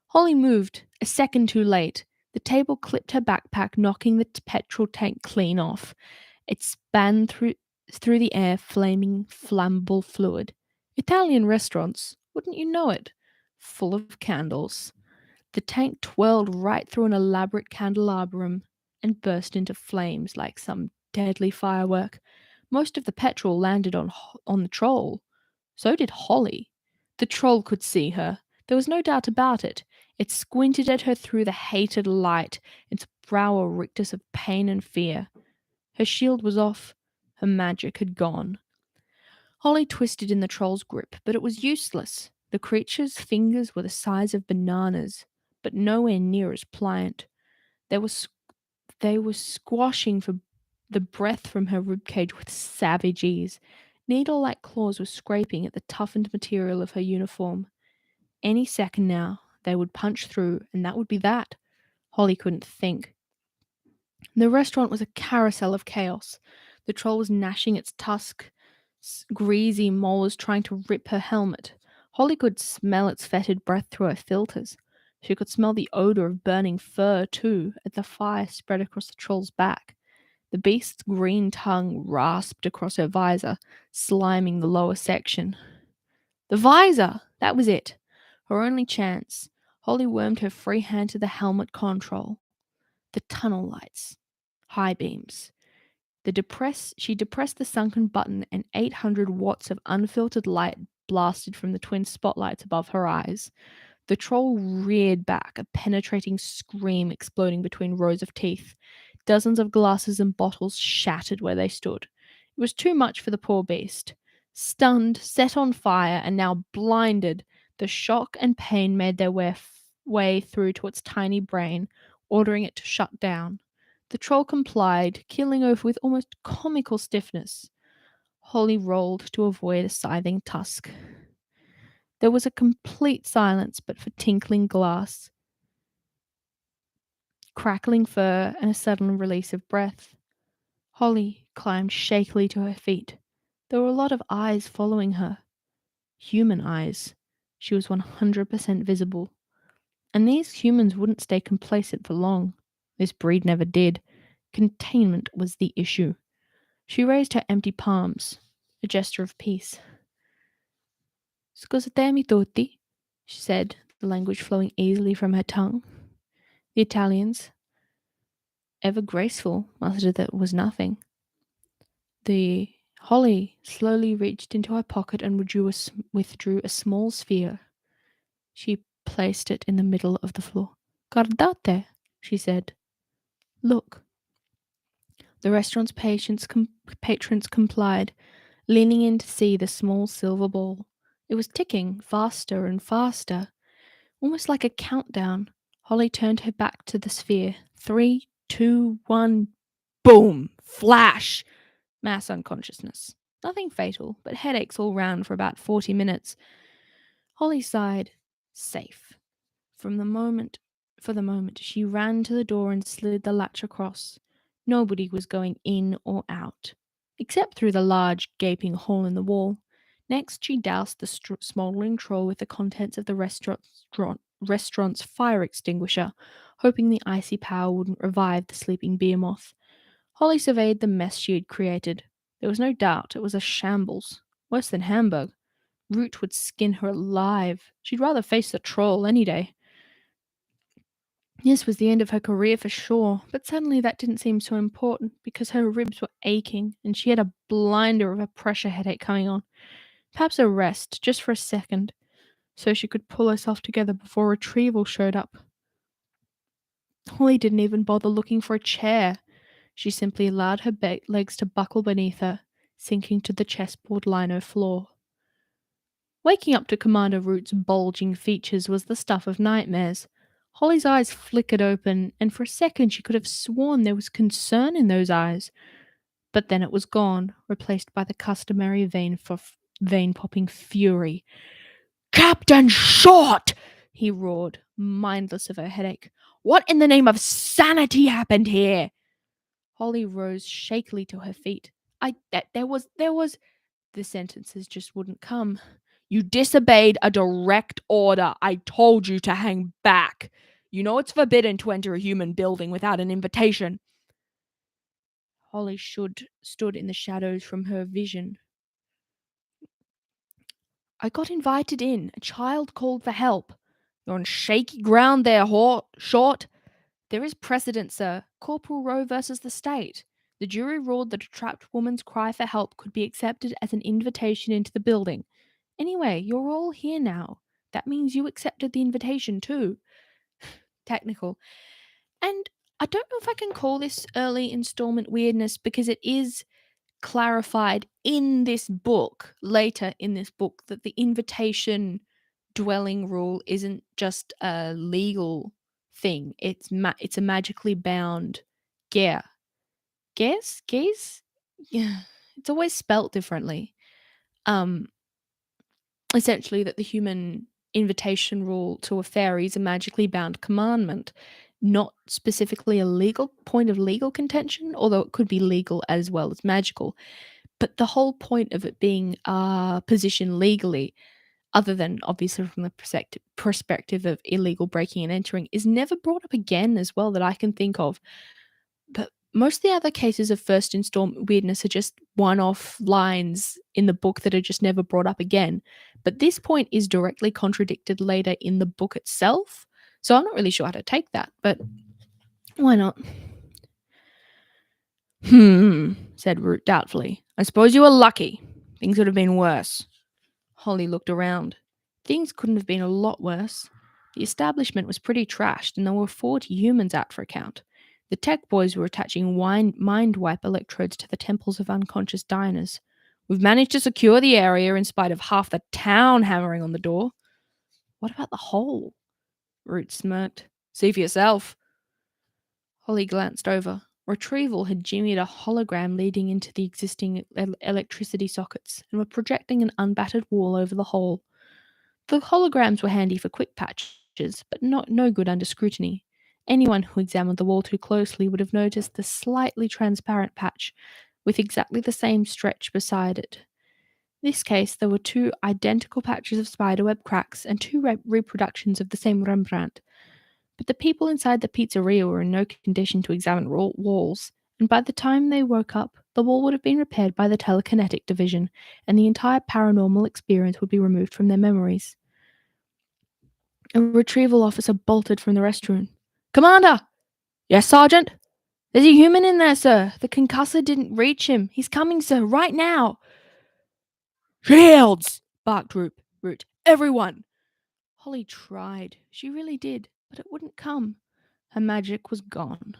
Holly moved, a second too late. The table clipped her backpack, knocking the petrol tank clean off. It span through the air, flaming flammable fluid. Italian restaurants, wouldn't you know it? Full of candles. The tank twirled right through an elaborate candelabrum and burst into flames like some deadly firework. Most of the petrol landed on the troll. So did Holly. The troll could see her. There was no doubt about it. It squinted at her through the hated light, its brow a rictus of pain and fear. Her shield was off. Her magic had gone. Holly twisted in the troll's grip, but it was useless. The creature's fingers were the size of bananas, but nowhere near as pliant. They were, they were squashing for the breath from her ribcage with savage ease. Needle-like claws were scraping at the toughened material of her uniform. Any second now, they would punch through, and that would be that. Holly couldn't think. The restaurant was a carousel of chaos. The troll was gnashing its tusk. Greasy molars trying to rip her helmet. Holly could smell its fetid breath through her filters. She could smell the odor of burning fur, too, as the fire spread across the troll's back. The beast's green tongue rasped across her visor, sliming the lower section. The visor! That was it. Her only chance. Holly wormed her free hand to the helmet control. The tunnel lights. High beams. She depressed the sunken button and 800 watts of unfiltered light blasted from the twin spotlights above her eyes. The troll reared back, a penetrating scream exploding between rows of teeth. Dozens of glasses and bottles shattered where they stood. It was too much for the poor beast. Stunned, set on fire, and now blinded, the shock and pain made their way through to its tiny brain, ordering it to shut down. The troll complied, keeling over with almost comical stiffness. Holly rolled to avoid a scything tusk. There was a complete silence but for tinkling glass, crackling fur, and a sudden release of breath. Holly climbed shakily to her feet. There were a lot of eyes following her. Human eyes. She was 100% visible. And these humans wouldn't stay complacent for long. This breed never did. Containment was the issue. She raised her empty palms, a gesture of peace. Scusatemi tutti, she said, the language flowing easily from her tongue. The Italians, ever graceful, muttered that it was nothing. The Holly slowly reached into her pocket and withdrew a small sphere. She placed it in the middle of the floor. Guardate, she said. Look. The restaurant's patrons complied, leaning in to see the small silver ball. It was ticking faster and faster, almost like a countdown. Holly turned her back to the sphere. 3, 2, 1, boom! Flash! Mass unconsciousness. Nothing fatal, but headaches all round for about 40 minutes. Holly sighed. Safe. For the moment, she ran to the door and slid the latch across. Nobody was going in or out, except through the large, gaping hole in the wall. Next, she doused the smouldering troll with the contents of the restaurant's fire extinguisher, hoping the icy power wouldn't revive the sleeping behemoth. Holly surveyed the mess she had created. There was no doubt it was a shambles. Worse than Hamburg. Root would skin her alive. She'd rather face the troll any day. This was the end of her career for sure, but suddenly that didn't seem so important because her ribs were aching and she had a blinder of a pressure headache coming on. Perhaps a rest, just for a second, so she could pull herself together before retrieval showed up. Holly didn't even bother looking for a chair. She simply allowed her legs to buckle beneath her, sinking to the chessboard lino floor. Waking up to Commander Root's bulging features was the stuff of nightmares. Holly's eyes flickered open, and for a second she could have sworn there was concern in those eyes. But then it was gone, replaced by the customary vein vein-popping fury. "Captain Short!" he roared, mindless of her headache. "What in the name of sanity happened here?" Holly rose shakily to her feet. There was. The sentences just wouldn't come. "You disobeyed a direct order. I told you to hang back. You know it's forbidden to enter a human building without an invitation." Holly stood in the shadows from her vision. "I got invited in. A child called for help." "You're on shaky ground there, Short." "There is precedent, sir. Corporal Rowe versus the state. The jury ruled that a trapped woman's cry for help could be accepted as an invitation into the building. Anyway, you're all here now. That means you accepted the invitation too." Technical. And I don't know if I can call this early installment weirdness because it is clarified in this book, later in this book, that the invitation dwelling rule isn't just a legal thing. It's a magically bound gear. Gears? Yeah. It's always spelt differently. Essentially that the human invitation rule to a fairy is a magically bound commandment, not specifically a legal point of legal contention, although it could be legal as well as magical. But the whole point of it being positioned legally, other than obviously from the perspective of illegal breaking and entering, is never brought up again as well that I can think of. But most of the other cases of first installment weirdness are just one-off lines in the book that are just never brought up again. But this point is directly contradicted later in the book itself. So I'm not really sure how to take that, but why not? Said Root doubtfully. "I suppose you were lucky. Things would have been worse." Holly looked around. Things couldn't have been a lot worse. The establishment was pretty trashed, and there were 40 humans out for a count. The tech boys were attaching mind wipe electrodes to the temples of unconscious diners. "We've managed to secure the area in spite of half the town hammering on the door." "What about the hole?" Root smirked. "See for yourself." Holly glanced over. Retrieval had jimmied a hologram leading into the existing electricity sockets and were projecting an unbattered wall over the hole. The holograms were handy for quick patches, but no good under scrutiny. Anyone who examined the wall too closely would have noticed the slightly transparent patch with exactly the same stretch beside it. In this case, there were two identical patches of spiderweb cracks and two reproductions of the same Rembrandt. But the people inside the pizzeria were in no condition to examine walls, and by the time they woke up, the wall would have been repaired by the telekinetic division, and the entire paranormal experience would be removed from their memories. A retrieval officer bolted from the restroom. "Commander!" "Yes, Sergeant?" "There's a human in there, sir. The concussor didn't reach him. He's coming, sir, right now." "Shields!" barked Root. "Everyone!" Holly tried. She really did, but it wouldn't come. Her magic was gone.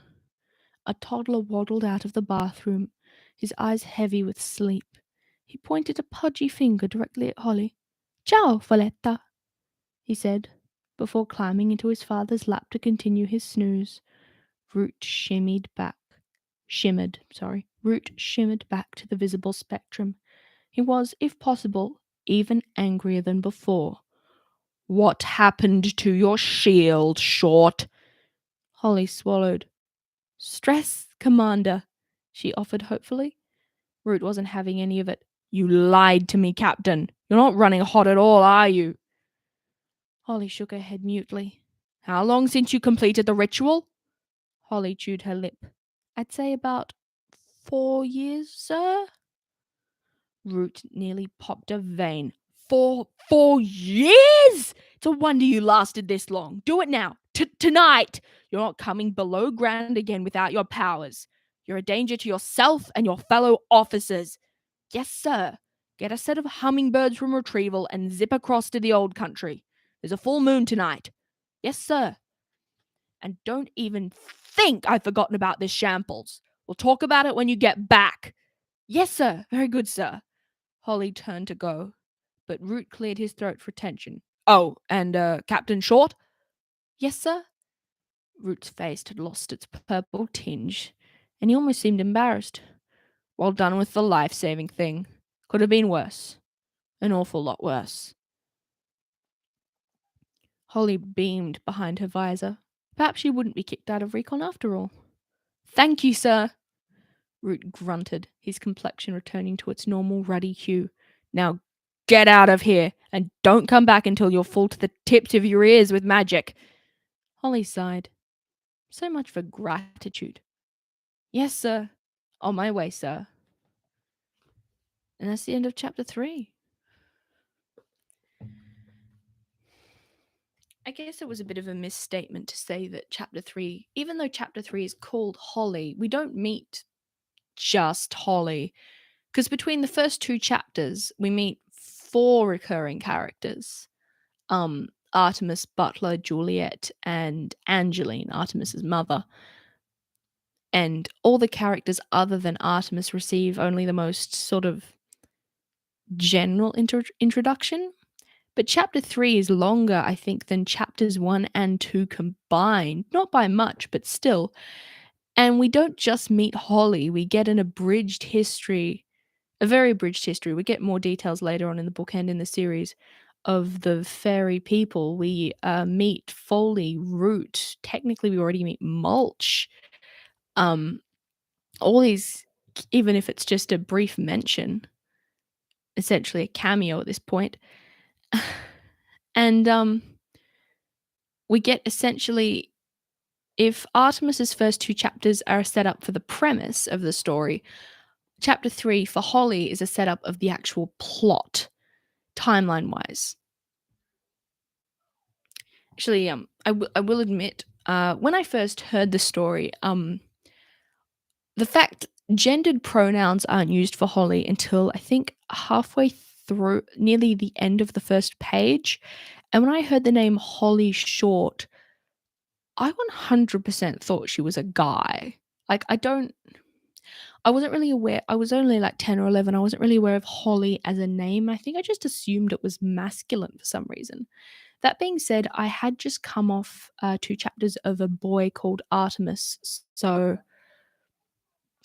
A toddler waddled out of the bathroom, his eyes heavy with sleep. He pointed a pudgy finger directly at Holly. "Ciao, Folletta," he said, before climbing into his father's lap to continue his snooze. Root shimmered back to the visible spectrum. He was, if possible, even angrier than before. "What happened to your shield, Short?" Holly swallowed. "Stress, Commander," she offered hopefully. Root wasn't having any of it. "You lied to me, Captain. You're not running hot at all, are you?" Holly shook her head mutely. "How long since you completed the ritual?" Holly chewed her lip. "I'd say about 4 years, sir." Root nearly popped a vein. Four years? It's a wonder you lasted this long. Do it now. Tonight. You're not coming below ground again without your powers. You're a danger to yourself and your fellow officers. Yes, sir. Get a set of hummingbirds from Retrieval and zip across to the old country. There's a full moon tonight. Yes, sir. And don't even think I've forgotten about this shambles. We'll talk about it when you get back. Yes, sir. Very good, sir. Holly turned to go, but Root cleared his throat for attention. "Oh, and Captain Short?" "Yes, sir." Root's face had lost its purple tinge, and he almost seemed embarrassed. "Well done with the life-saving thing. Could have been worse." An awful lot worse. Holly beamed behind her visor. Perhaps she wouldn't be kicked out of recon after all. Thank you, sir. Root grunted, his complexion returning to its normal ruddy hue. Now get out of here, and don't come back until you're full to the tips of your ears with magic. Holly sighed. So much for gratitude. Yes, sir. On my way, sir. And that's the end of chapter 3. I guess it was a bit of a misstatement to say that chapter 3, even though chapter 3 is called Holly, we don't meet just Holly. Because between the first 2 chapters, we meet 4 recurring characters. Artemis, Butler, Juliet, and Angeline, Artemis's mother. And all the characters other than Artemis receive only the most sort of general introduction. But chapter 3 is longer, I think, than chapters 1 and 2 combined. Not by much, but still. And we don't just meet Holly, we get an abridged history, a very abridged history. We get more details later on in the book and in the series of the fairy people. We meet Foley, Root. Technically, we already meet Mulch. All these, even if it's just a brief mention, essentially a cameo at this point. And we get essentially, if Artemis's first 2 chapters are a setup for the premise of the story, chapter 3 for Holly is a setup of the actual plot, timeline-wise. Actually, I will admit, when I first heard the story, the fact gendered pronouns aren't used for Holly until I think halfway through, nearly the end of the first page. And when I heard the name Holly Short, I 100% thought she was a guy. Like, I wasn't really aware. I was only like 10 or 11. I wasn't really aware of Holly as a name. I think I just assumed it was masculine for some reason. That being said, I had just come off 2 chapters of a boy called Artemis. So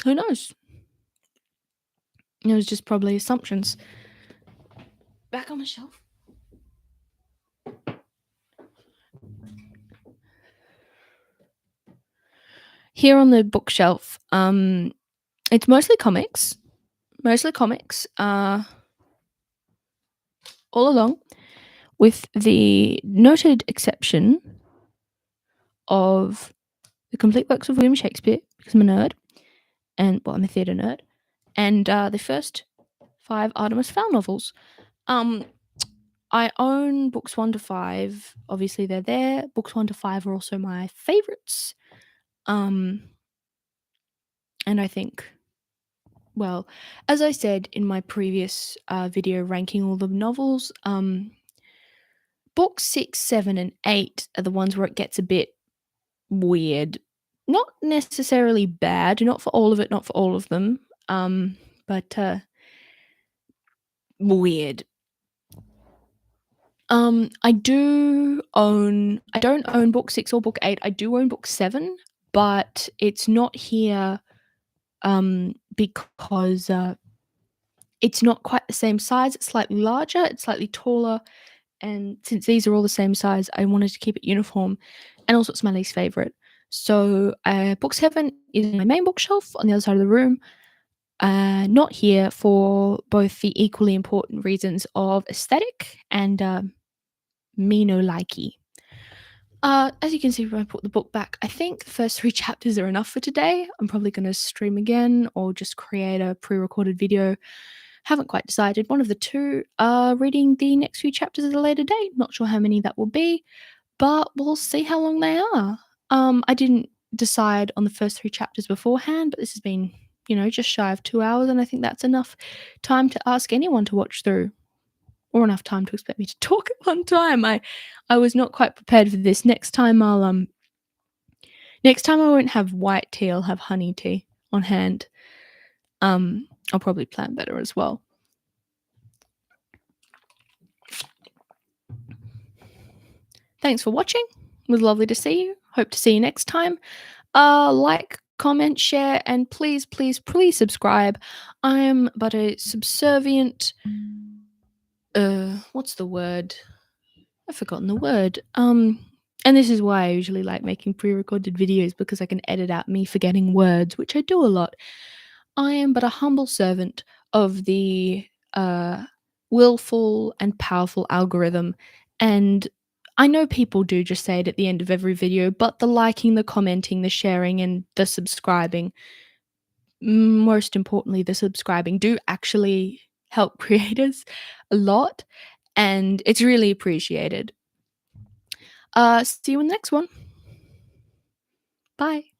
who knows? It was just probably assumptions. Back on the shelf. Here on the bookshelf, it's mostly comics. All along, with the noted exception of the complete works of William Shakespeare, because I'm a nerd, and well, I'm a theatre nerd, and the first 5 Artemis Fowl novels. I own books 1 to 5. Obviously, they're there. Books 1 to 5 are also my favorites. And I think, well, as I said in my previous video ranking all the novels, books 6, 7, and 8 are the ones where it gets a bit weird. Not necessarily bad, not for all of it, not for all of them, but weird. I don't own book 6 or book 8. I do own book 7, but it's not here because it's not quite the same size. It's slightly larger, it's slightly taller, and since these are all the same size, I wanted to keep it uniform, and also it's my least favorite. So book 7 is my main bookshelf on the other side of the room. Not here for both the equally important reasons of aesthetic and me no likey. As you can see when I put the book back, I think the first 3 chapters are enough for today. I'm probably going to stream again or just create a pre-recorded video. Haven't quite decided. One of the two. Reading the next few chapters at a later date. Not sure how many that will be, but we'll see how long they are. I didn't decide on the first 3 chapters beforehand, but this has been, just shy of 2 hours, and I think that's enough time to ask anyone to watch through. Or enough time to expect me to talk at one time. I was not quite prepared for this. Next time I won't have white tea, I'll have honey tea on hand. I'll probably plan better as well. Thanks for watching. It was lovely to see you. Hope to see you next time. Like, comment, share, and please, please, please subscribe. I am but a subservient what's the word? I've forgotten the word. And this is why I usually like making pre-recorded videos, because I can edit out me forgetting words, which I do a lot. I am but a humble servant of the willful and powerful algorithm, and I know people do just say it at the end of every video, but the liking, the commenting, the sharing, and the subscribing, most importantly, the subscribing, do actually help creators a lot, and it's really appreciated. See you in the next one. Bye.